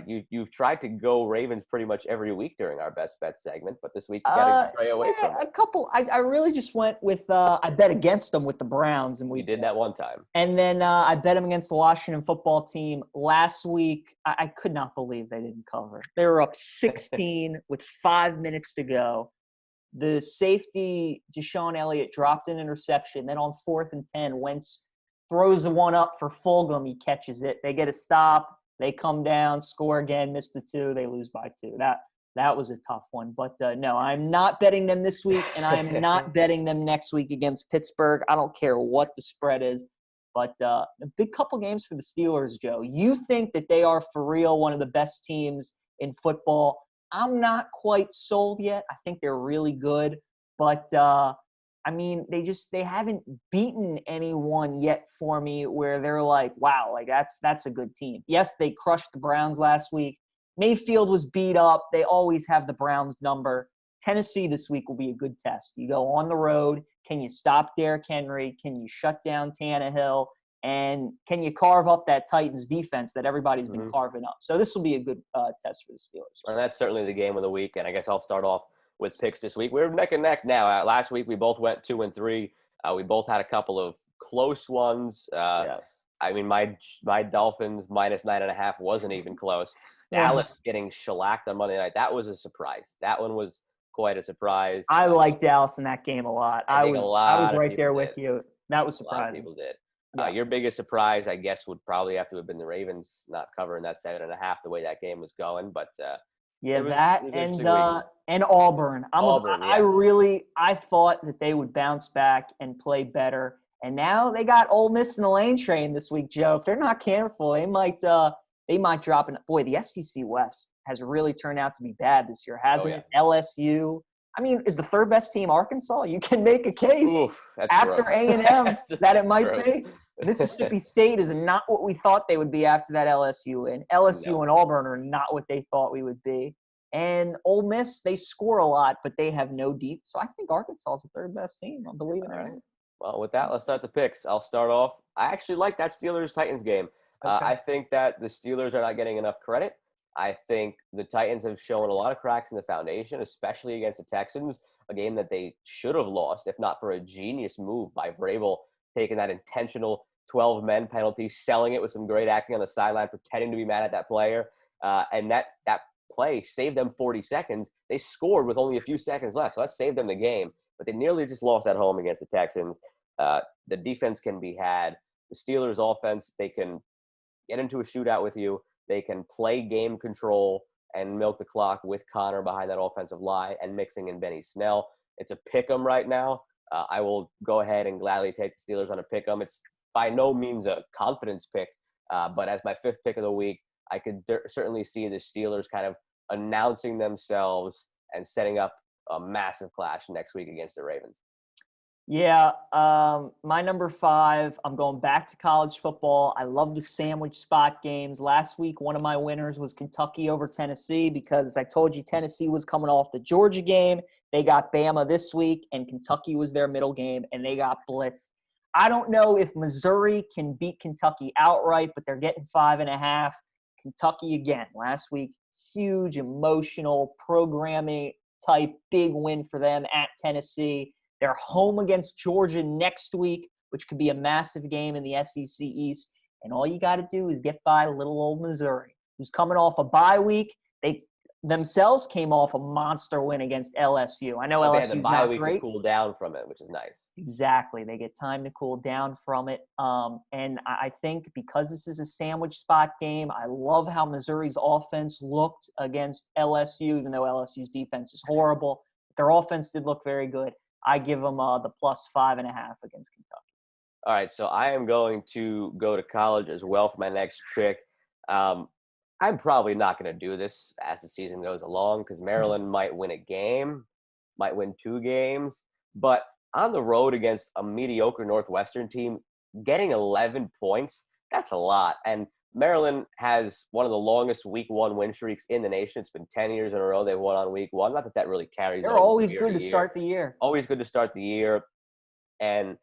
You've tried to go Ravens pretty much every week during our best bet segment, but this week you got to stray away from it. A couple. I really just went with I bet against them with the Browns, and we did that one time. And then I bet them against the Washington football team last week. I could not believe they didn't cover. They were up 16 with 5 minutes to go. The safety, Deshaun Elliott, dropped an interception. Then on 4th and 10, Wentz throws the one up for Fulgham. He catches it. They get a stop. They come down, score again, miss the 2. They lose by 2. That was a tough one. But, no, I'm not betting them this week, and I'm not betting them next week against Pittsburgh. I don't care what the spread is. But a big couple games for the Steelers, Joe. You think that they are, for real, one of the best teams in football. I'm not quite sold yet. I think they're really good. But, I mean, they haven't beaten anyone yet for me where they're like, wow, like that's a good team. Yes, they crushed the Browns last week. Mayfield was beat up. They always have the Browns number. Tennessee this week will be a good test. You go on the road. Can you stop Derrick Henry? Can you shut down Tannehill? And can you carve up that Titans defense that everybody's been carving up? So this will be a good test for the Steelers. And that's certainly the game of the week. And I guess I'll start off with picks this week. We're neck and neck now. Last week we both went 2-3. We both had a couple of close ones. Yes. I mean, my Dolphins -9.5 wasn't even close. Dallas getting shellacked on Monday night. That was a surprise. That one was quite a surprise. I like Dallas in that game a lot. I was right there with you. That was surprising. A lot of people did. Your biggest surprise, I guess, would probably have to have been the Ravens not covering that 7.5 the way that game was going. But and Auburn. I thought that they would bounce back and play better. And now they got Ole Miss in the lane train this week, Joe. If they're not careful, they might drop. Boy, the SEC West has really turned out to be bad this year, hasn't it? LSU. I mean, is the third best team Arkansas? You can make a case after A&M that it might be. Mississippi State is not what we thought they would be after that LSU win. LSU and Auburn are not what they thought we would be. And Ole Miss, they score a lot, but they have no deep. So I think Arkansas is the third best team. I'm believing it. Well, with that, let's start the picks. I'll start off. I actually like that Steelers-Titans game. Okay. I think that the Steelers are not getting enough credit. I think the Titans have shown a lot of cracks in the foundation, especially against the Texans, a game that they should have lost, if not for a genius move by Vrabel, taking that intentional 12-men penalty, selling it with some great acting on the sideline, pretending to be mad at that player. And that play saved them 40 seconds. They scored with only a few seconds left, so that saved them the game. But they nearly just lost at home against the Texans. The defense can be had. The Steelers' offense, they can get into a shootout with you. They can play game control and milk the clock with Connor behind that offensive line and mixing in Benny Snell. It's a pick 'em right now. I will go ahead and gladly take the Steelers on a pick 'em. It's by no means a confidence pick, but as my 5th pick of the week, I could certainly see the Steelers kind of announcing themselves and setting up a massive clash next week against the Ravens. Yeah, my number 5, I'm going back to college football. I love the sandwich spot games. Last week, one of my winners was Kentucky over Tennessee because I told you Tennessee was coming off the Georgia game. They got Bama this week, and Kentucky was their middle game, and they got blitzed. I don't know if Missouri can beat Kentucky outright, but they're getting 5.5. Kentucky again. Last week, huge emotional programming type big win for them at Tennessee. They're home against Georgia next week, which could be a massive game in the SEC East. And all you got to do is get by little old Missouri, who's coming off a bye week. They themselves came off a monster win against LSU. I know But they had the LSU's bye not week great. to cool down from it, which is nice. Exactly. They get time to cool down from it. And I think because this is a sandwich spot game, I love how Missouri's offense looked against LSU, even though LSU's defense is horrible. Their offense did look very good. I give them the +5.5 against Kentucky. All right, so I am going to go to college as well for my next pick. I'm probably not going to do this as the season goes along because Maryland might win a game, might win 2 games. But on the road against a mediocre Northwestern team, getting 11 points, that's a lot. And Maryland has one of the longest week 1 win streaks in the nation. It's been 10 years in a row they won on week 1. Not that that really carries They're over always year good to year. start the year. Always good to start the year. And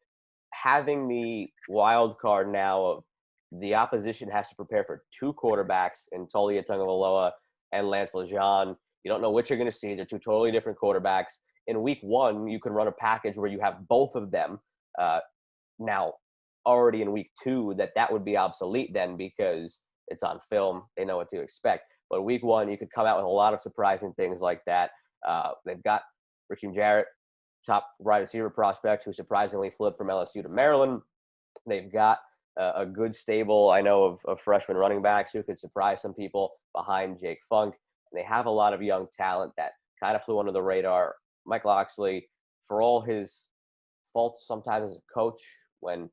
having the wild card now of the opposition has to prepare for 2 quarterbacks in Taulia Tagovailoa and Lance Lejeune. You don't know which you're going to see. They're 2 totally different quarterbacks. In week 1, you can run a package where you have both of them. Now, already in week 2, that would be obsolete then because it's on film. They know what to expect. But week 1, you could come out with a lot of surprising things like that. They've got Raheem Jarrett, top wide receiver prospect, who surprisingly flipped from LSU to Maryland. They've got a good stable, I know, of freshman running backs who could surprise some people behind Jake Funk. And they have a lot of young talent that kind of flew under the radar. Mike Loxley, for all his faults sometimes as a coach, when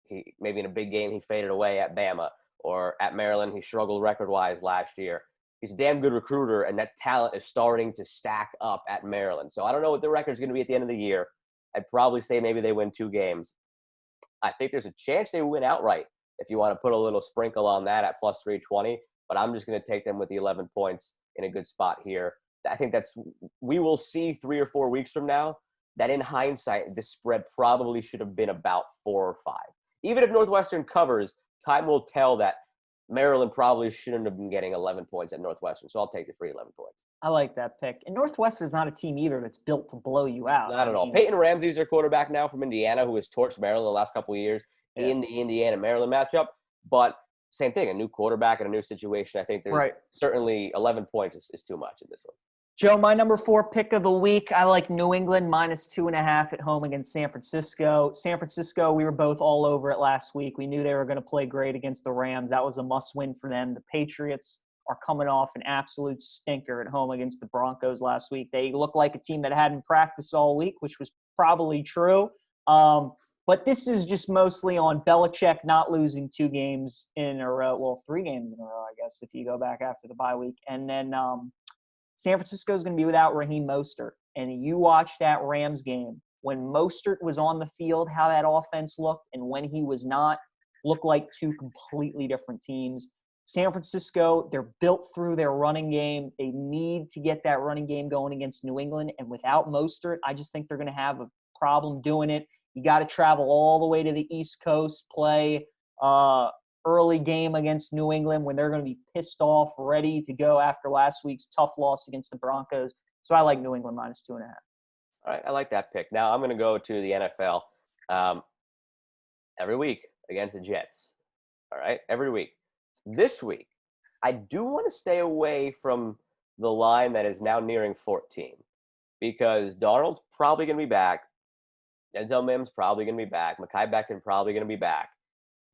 he maybe in a big game he faded away at Bama, or at Maryland he struggled record-wise last year. He's a damn good recruiter, and that talent is starting to stack up at Maryland. So I don't know what the record's going to be at the end of the year. I'd probably say maybe they win 2 games. I think there's a chance they win outright if you want to put a little sprinkle on that at +320. But I'm just going to take them with the 11 points in a good spot here. I think we will see 3 or 4 weeks from now that in hindsight, this spread probably should have been about 4 or 5. Even if Northwestern covers, time will tell that Maryland probably shouldn't have been getting 11 points at Northwestern. So I'll take the free 11 points. I like that pick. And Northwestern's not a team either that's built to blow you out. Not at all. Peyton Ramsey's their quarterback now from Indiana, who has torched Maryland the last couple of years in the Indiana-Maryland matchup. But same thing, a new quarterback in a new situation. I think there's certainly 11 points is too much in this one. Joe, my number 4 pick of the week, I like New England -2.5 at home against San Francisco. San Francisco, we were both all over it last week. We knew they were going to play great against the Rams. That was a must-win for them. The Patriots are coming off an absolute stinker at home against the Broncos last week. They look like a team that hadn't practiced all week, which was probably true. But this is just mostly on Belichick not losing 2 games in a row. Well, 3 games in a row, I guess, if you go back after the bye week. And then San Francisco is going to be without Raheem Mostert. And you watch that Rams game. When Mostert was on the field, how that offense looked, and when he was not, looked like 2 completely different teams. San Francisco, they're built through their running game. They need to get that running game going against New England. And without Mostert, I just think they're going to have a problem doing it. You got to travel all the way to the East Coast, play early game against New England when they're going to be pissed off, ready to go after last week's tough loss against the Broncos. So I like New England -2.5. All right, I like that pick. Now I'm going to go to the NFL every week against the Jets. All right, every week. This week, I do want to stay away from the line that is now nearing 14 because Darnold's probably going to be back. Denzel Mims probably going to be back. Mekhi Becton probably going to be back.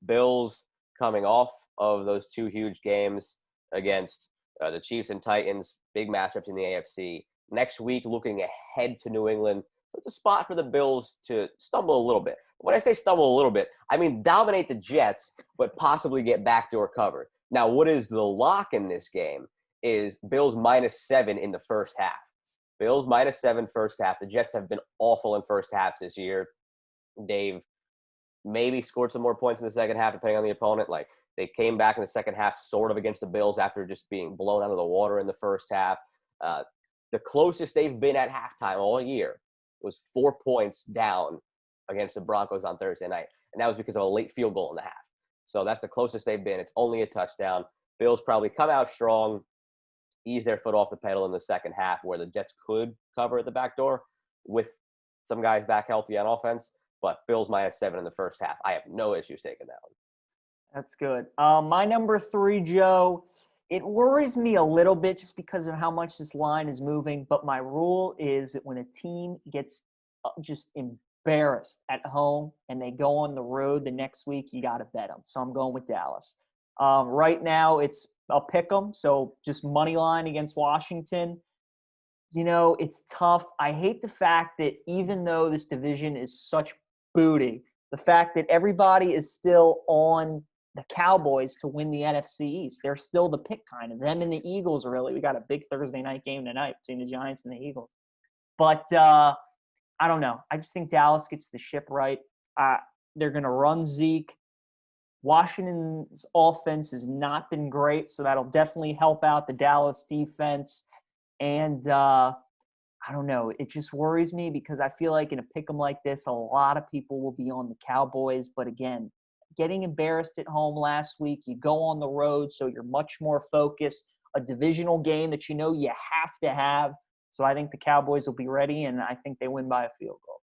Bills coming off of those 2 huge games against the Chiefs and Titans, big matchups in the AFC. Next week, looking ahead to New England. So it's a spot for the Bills to stumble a little bit. When I say stumble a little bit, I mean dominate the Jets, but possibly get backdoor covered. Now, what is the lock in this game is Bills -7 in the first half. Bills -7 first half. The Jets have been awful in first halves this year. They've maybe scored some more points in the second half, depending on the opponent. Like, they came back in the second half sort of against the Bills after just being blown out of the water in the first half. The closest they've been at halftime all year was 4 points down against the Broncos on Thursday night. And that was because of a late field goal in the half. So that's the closest they've been. It's only a touchdown. Bills probably come out strong, ease their foot off the pedal in the second half where the Jets could cover at the back door with some guys back healthy on offense. But Bills -7 in the first half. I have no issues taking that one. That's good. My number 3, Joe, it worries me a little bit just because of how much this line is moving. But my rule is that when a team gets just embarrassed at home and they go on the road the next week, you got to bet them. So I'm going with Dallas. Right now, it's a pick 'em, so just money line against Washington. It's tough. I hate the fact that even though this division is such booty, the fact that everybody is still on the Cowboys to win the NFC East. They're still the pick kind of. Them and the Eagles, really. We got a big Thursday night game tonight between the Giants and the Eagles. But I don't know. I just think Dallas gets the ship right. They're going to run Zeke. Washington's offense has not been great, so that'll definitely help out the Dallas defense. And I don't know. It just worries me because I feel like in a pick'em like this, a lot of people will be on the Cowboys. But again, getting embarrassed at home last week, you go on the road, so you're much more focused. A divisional game that you have to have. So I think the Cowboys will be ready, and I think they win by a field goal.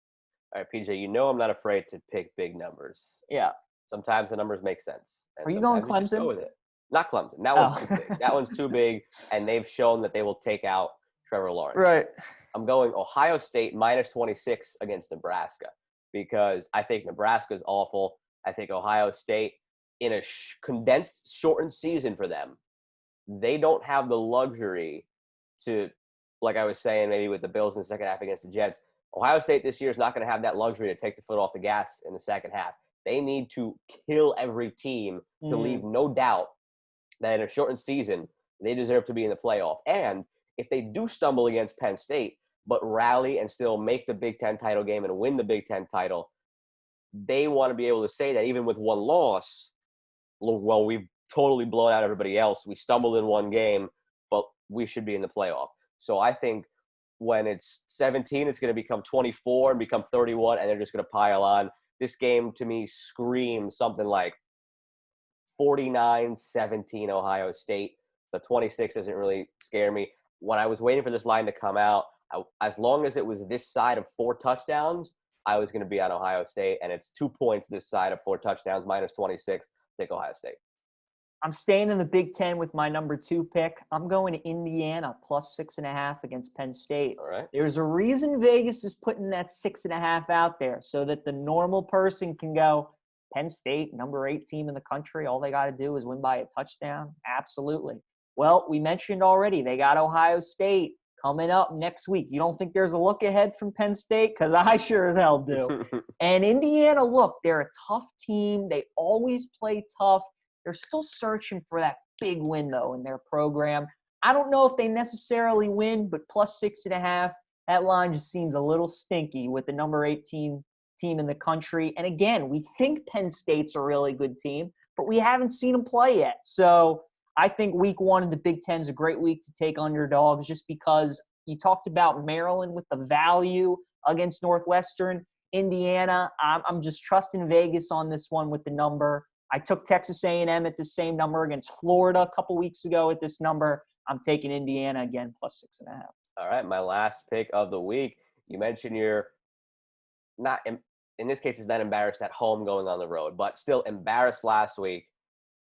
All right, PJ, I'm not afraid to pick big numbers. Yeah. Sometimes the numbers make sense. Are you going Clemson? Just go with it. Not Clemson. That one's too big. That one's too big, and they've shown that they will take out Trevor Lawrence. Right. I'm going Ohio State minus 26 against Nebraska because I think Nebraska is awful. I think Ohio State, in a condensed, shortened season for them, they don't have the luxury to, like I was saying, maybe with the Bills in the second half against the Jets. Ohio State this year is not going to have that luxury to take the foot off the gas in the second half. They need to kill every team to leave no doubt that in a shortened season, they deserve to be in the playoff. And if they do stumble against Penn State, but rally and still make the Big Ten title game and win the Big Ten title, they want to be able to say that even with one loss, well, we've totally blown out everybody else. We stumbled in one game, but we should be in the playoff. So I think when it's 17, it's going to become 24 and become 31, and they're just going to pile on. This game, to me, screams something like 49-17 Ohio State. The 26 doesn't really scare me. When I was waiting for this line to come out, as long as it was this side of 4 touchdowns, I was going to be on Ohio State, and it's 2 points this side of 4 touchdowns, minus 26. Take Ohio State. I'm staying in the Big Ten with my number 2 pick. I'm going to Indiana plus 6.5 against Penn State. All right. There's a reason Vegas is putting that 6.5 out there so that the normal person can go, Penn State, number 8 team in the country. All they got to do is win by a touchdown. Absolutely. Well, we mentioned already they got Ohio State coming up next week. You don't think there's a look ahead from Penn State? Because I sure as hell do. And Indiana, look, they're a tough team. They always play tough. They're still searching for that big win, though, in their program. I don't know if they necessarily win, but plus 6.5, that line just seems a little stinky with the number 18 team in the country. And again, we think Penn State's a really good team, but we haven't seen them play yet. So I think week 1 in the Big Ten is a great week to take underdogs just because you talked about Maryland with the value against Northwestern. Indiana, I'm just trusting Vegas on this one with the number. I took Texas A&M at the same number against Florida a couple weeks ago at this number. I'm taking Indiana again, plus 6.5. All right, my last pick of the week. You mentioned you're not, in this case, it's not embarrassed at home going on the road, but still embarrassed last week.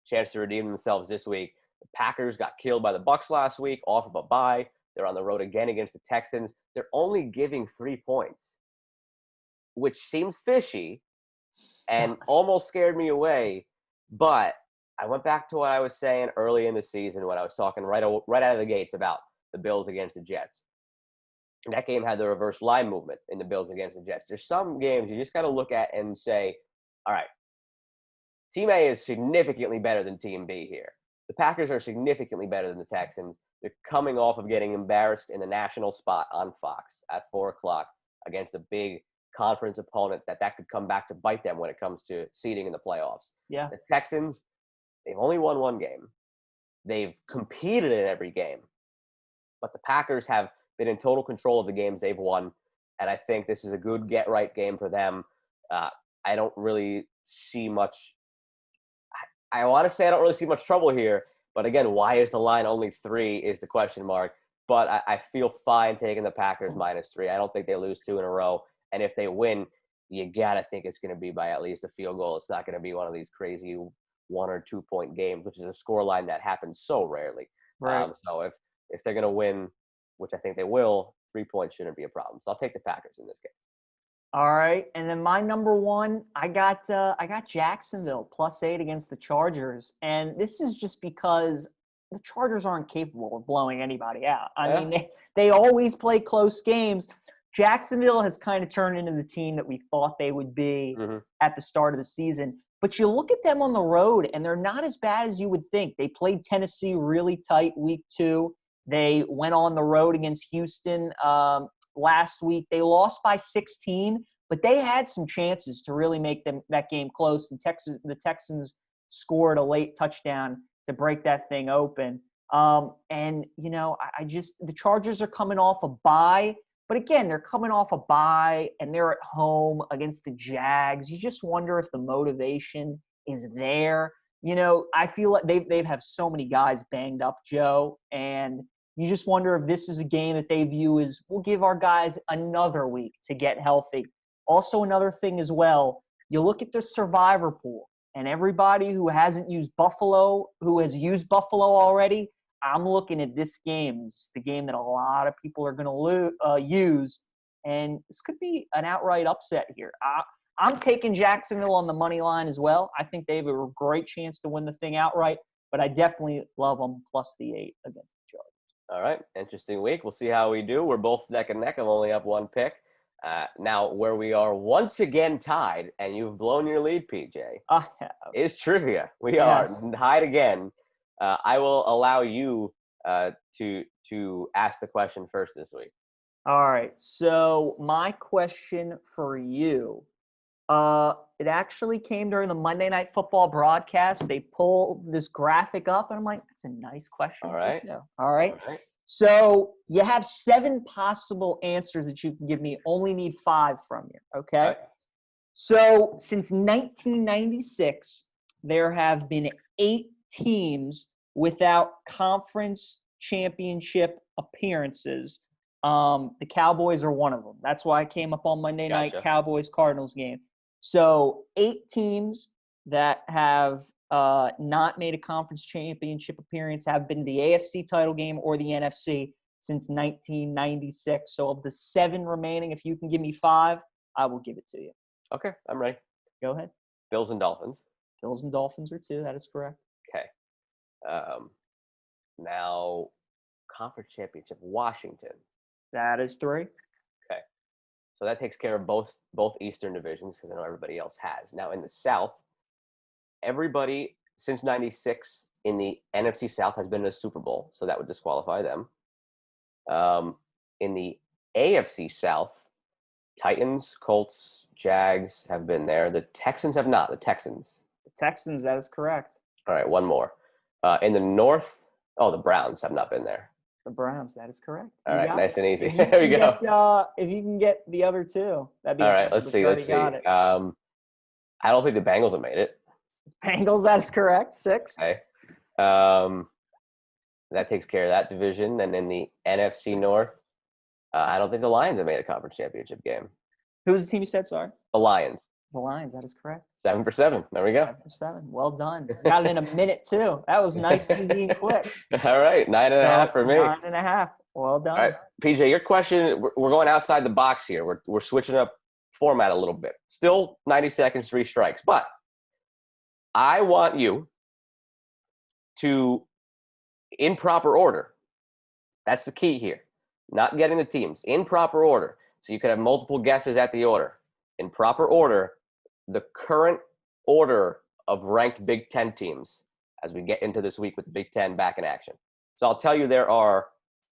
Chance to redeem themselves this week. The Packers got killed by the Bucs last week off of a bye. They're on the road again against the Texans. They're only giving 3 points, which seems fishy and almost scared me away. But I went back to what I was saying early in the season when I was talking right out of the gates about the Bills against the Jets. And that game had the reverse line movement in the Bills against the Jets. There's some games you just got to look at and say, all right, Team A is significantly better than Team B here. The Packers are significantly better than the Texans. They're coming off of getting embarrassed in the national spot on Fox at 4 o'clock against a big conference opponent that could come back to bite them when it comes to seeding in the playoffs. Yeah. The Texans, they've only won 1 game. They've competed in every game. But the Packers have been in total control of the games they've won. And I think this is a good get-right game for them. I don't really see much – I want to say I don't really see much trouble here. But again, why is the line only 3 is the question mark. But I feel fine taking the Packers minus 3. I don't think they lose 2 in a row. And if they win, you got to think it's going to be by at least a field goal. It's not going to be one of these crazy 1 or 2 point games, which is a scoreline that happens so rarely. Right. So if they're going to win, which I think they will, 3 points shouldn't be a problem. So I'll take the Packers in this game. All right, and then my number one, I got Jacksonville +8 against the Chargers, and this is just because the Chargers aren't capable of blowing anybody out. I mean, they always play close games. Jacksonville has kind of turned into the team that we thought they would be at the start of the season. But you look at them on the road, and they're not as bad as you would think. They played Tennessee really tight week 2. They went on the road against Houston last week. They lost by 16, but they had some chances to really make that game close. And the Texans scored a late touchdown to break that thing open. And, you know, the Chargers are coming off a bye. But again, they're coming off a bye, and they're at home against the Jags. You just wonder if the motivation is there. You know, I feel like they've have so many guys banged up, Joe, and you just wonder if this is a game that they view as, we'll give our guys another week to get healthy. Also, another thing as well, you look at the survivor pool, and everybody who hasn't used Buffalo, who has used Buffalo already, I'm looking at this game. It's the game that a lot of people are going to use, and this could be an outright upset here. I'm taking Jacksonville on the money line as well. I think they have a great chance to win the thing outright, but I definitely love them +8 against the Chargers. All right, interesting week. We'll see how we do. We're both neck and neck. I'm only up 1 pick. Now, where we are once again tied, and you've blown your lead, PJ, is trivia. We are tied again. I will allow you to ask the question first this week. All right. So my question for you, it actually came during the Monday Night Football broadcast. They pulled this graphic up, and I'm like, that's a nice question. All right. All right. So you have 7 possible answers that you can give me. Only need 5 from you. Okay. So since 1996, there have been 8 teams without conference championship appearances. The Cowboys are one of them. That's why I came up on Monday night, Cowboys-Cardinals game. So 8 teams that have not made a conference championship appearance have been the AFC title game or the NFC since 1996. So of the 7 remaining, if you can give me 5, I will give it to you. Okay, I'm ready. Go ahead. Bills and Dolphins. Bills and Dolphins are 2. That is correct. Okay. Now, conference championship, Washington. That is 3. Okay. So that takes care of both Eastern divisions because I know everybody else has. Now, in the South, everybody since 96 in the NFC South has been in a Super Bowl, so that would disqualify them. In the AFC South, Titans, Colts, Jags have been there. The Texans have not. The Texans, that is correct. All right, one more. In the North, the Browns have not been there. The Browns, that is correct. All right, nice and easy. There we go. If you can get the other 2, that'd be all right. Let's see. I don't think the Bengals have made it. Bengals, that is correct. 6. Okay. That takes care of that division. And in the NFC North, I don't think the Lions have made a conference championship game. Who was the team you said, sorry? The Lions. The Lions, that is correct. 7 for 7. There we go. 7 for 7. Well done. Got it in a minute, too. That was nice, easy, and quick. All right. 9.5 for me. 9.5. Well done. All right. PJ, your question, we're going outside the box here. We're switching up format a little bit. Still 90 seconds, 3 strikes. But I want you to, in proper order, that's the key here. Not getting the teams. In proper order. So you could have multiple guesses at the order. In proper order, the current order of ranked Big Ten teams as we get into this week with Big Ten back in action. So I'll tell you there are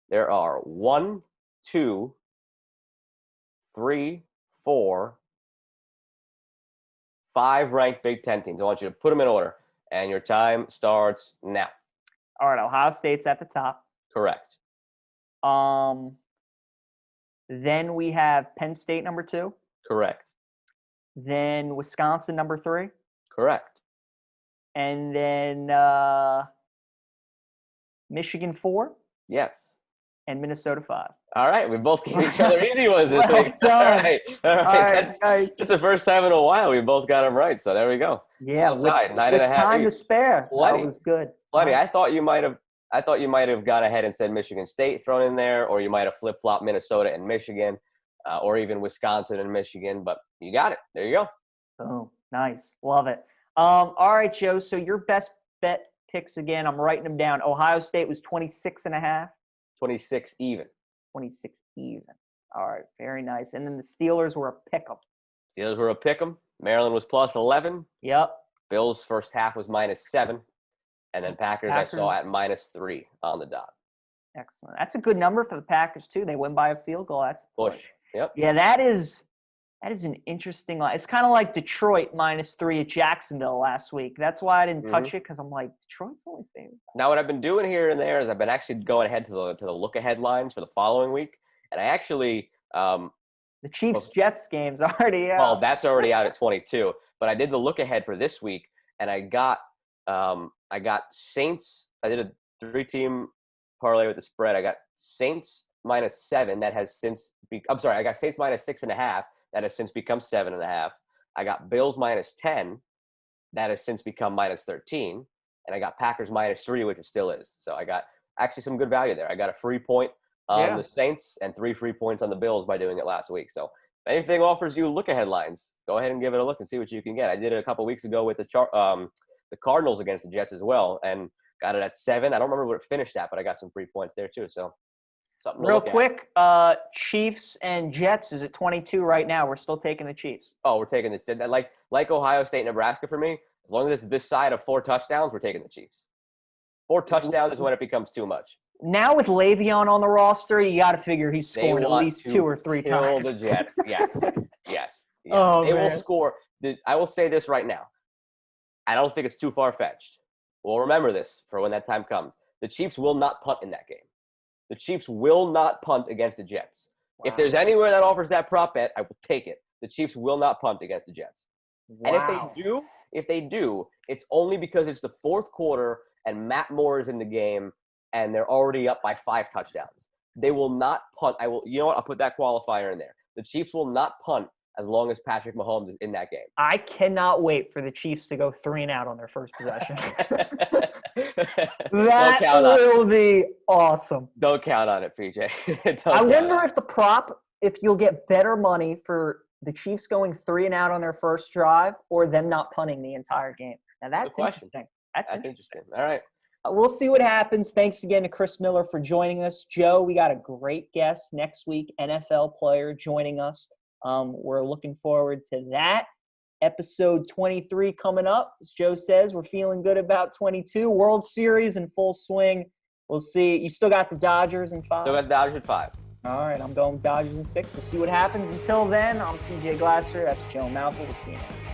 1, 2, 3, 4, 5 ranked Big Ten teams. I want you to put them in order, and your time starts now. All right, Ohio State's at the top. Correct. Then we have Penn State number 2. Correct. Then Wisconsin number 3. Correct. And then Michigan 4. Yes. and Minnesota 5. All right, we both gave each other easy ones this Well week. done. All right. Nice. That's the first time in a while we both got them right. So there we go. Yeah, Still tied, with 9.5 time to each. spare. Plenty. That was good. Plenty. Nice. I thought you might have gone ahead and said Michigan State thrown in there, or you might have flip-flopped Minnesota and Michigan, or even Wisconsin and Michigan. But you got it. There you go. Oh, nice. Love it. All right, Joe. So your best bet picks again. I'm writing them down. Ohio State was 26.5. 26 even. 26 even. All right, very nice. And then the Steelers were a pick 'em. Steelers were a pick 'em. Maryland was plus 11. Yep. Bills first half was -7. And then Packers I saw at -3 on the dot. Excellent. That's a good number for the Packers, too. They win by a field goal. That's Push. Yep. Yeah, that is an interesting line. It's kind of like Detroit -3 at Jacksonville last week. That's why I didn't touch it, because I'm like, Detroit's only favored. Now, what I've been doing here and there is I've been actually going ahead to the look-ahead lines for the following week. And I actually the Chiefs-Jets game's already out. Well, that's already out at 22. But I did the look-ahead for this week, and I got Saints. I did a 3-team parlay with the spread. I got Saints -7. That has since I got Saints -6.5. That has since become 7.5. I got Bills -10. That has since become -13. And I got Packers -3, which it still is. So I got actually some good value there. I got a free point on the Saints and 3 free points on the Bills by doing it last week. So if anything offers you look-ahead lines, go ahead and give it a look and see what you can get. I did it a couple weeks ago with the Cardinals against the Jets as well, and got it at 7. I don't remember what it finished at, but I got some free points there too. So something to Real look quick, Chiefs and Jets is at 22 right now. We're still taking the Chiefs. Oh, we're taking this. Like Ohio State, Nebraska for me. As long as it's this side of 4 touchdowns, we're taking the Chiefs. 4 touchdowns is when it becomes too much. Now with Le'Veon on the roster, you got to figure he's scoring at least 2 or 3 times. Kill the Jets. Yes. Oh, they man. will score. I will say this right now. I don't think it's too far-fetched. We'll remember this for when that time comes. The Chiefs will not punt in that game. The Chiefs will not punt against the Jets. Wow. If there's anywhere that offers that prop bet, I will take it. The Chiefs will not punt against the Jets. Wow. And if they do, it's only because it's the fourth quarter and Matt Moore is in the game and they're already up by 5 touchdowns. They will not punt. You know what? I'll put that qualifier in there. The Chiefs will not punt as long as Patrick Mahomes is in that game. I cannot wait for the Chiefs to go 3 and out on their first possession. That will be awesome. Don't count on it, PJ. I wonder if you'll get better money for the Chiefs going 3 and out on their first drive or them not punting the entire game. Now that's interesting. That's interesting. All right. We'll see what happens. Thanks again to Chris Miller for joining us. Joe, we got a great guest next week, NFL player joining us. We're looking forward to that. Episode 23 coming up. As Joe says, we're feeling good about 22. World Series in full swing. We'll see. You still got the Dodgers in 5? Still got the Dodgers at 5. All right, I'm going Dodgers in 6. We'll see what happens. Until then, I'm PJ Glasser. That's Joe Malfa. We'll see you next.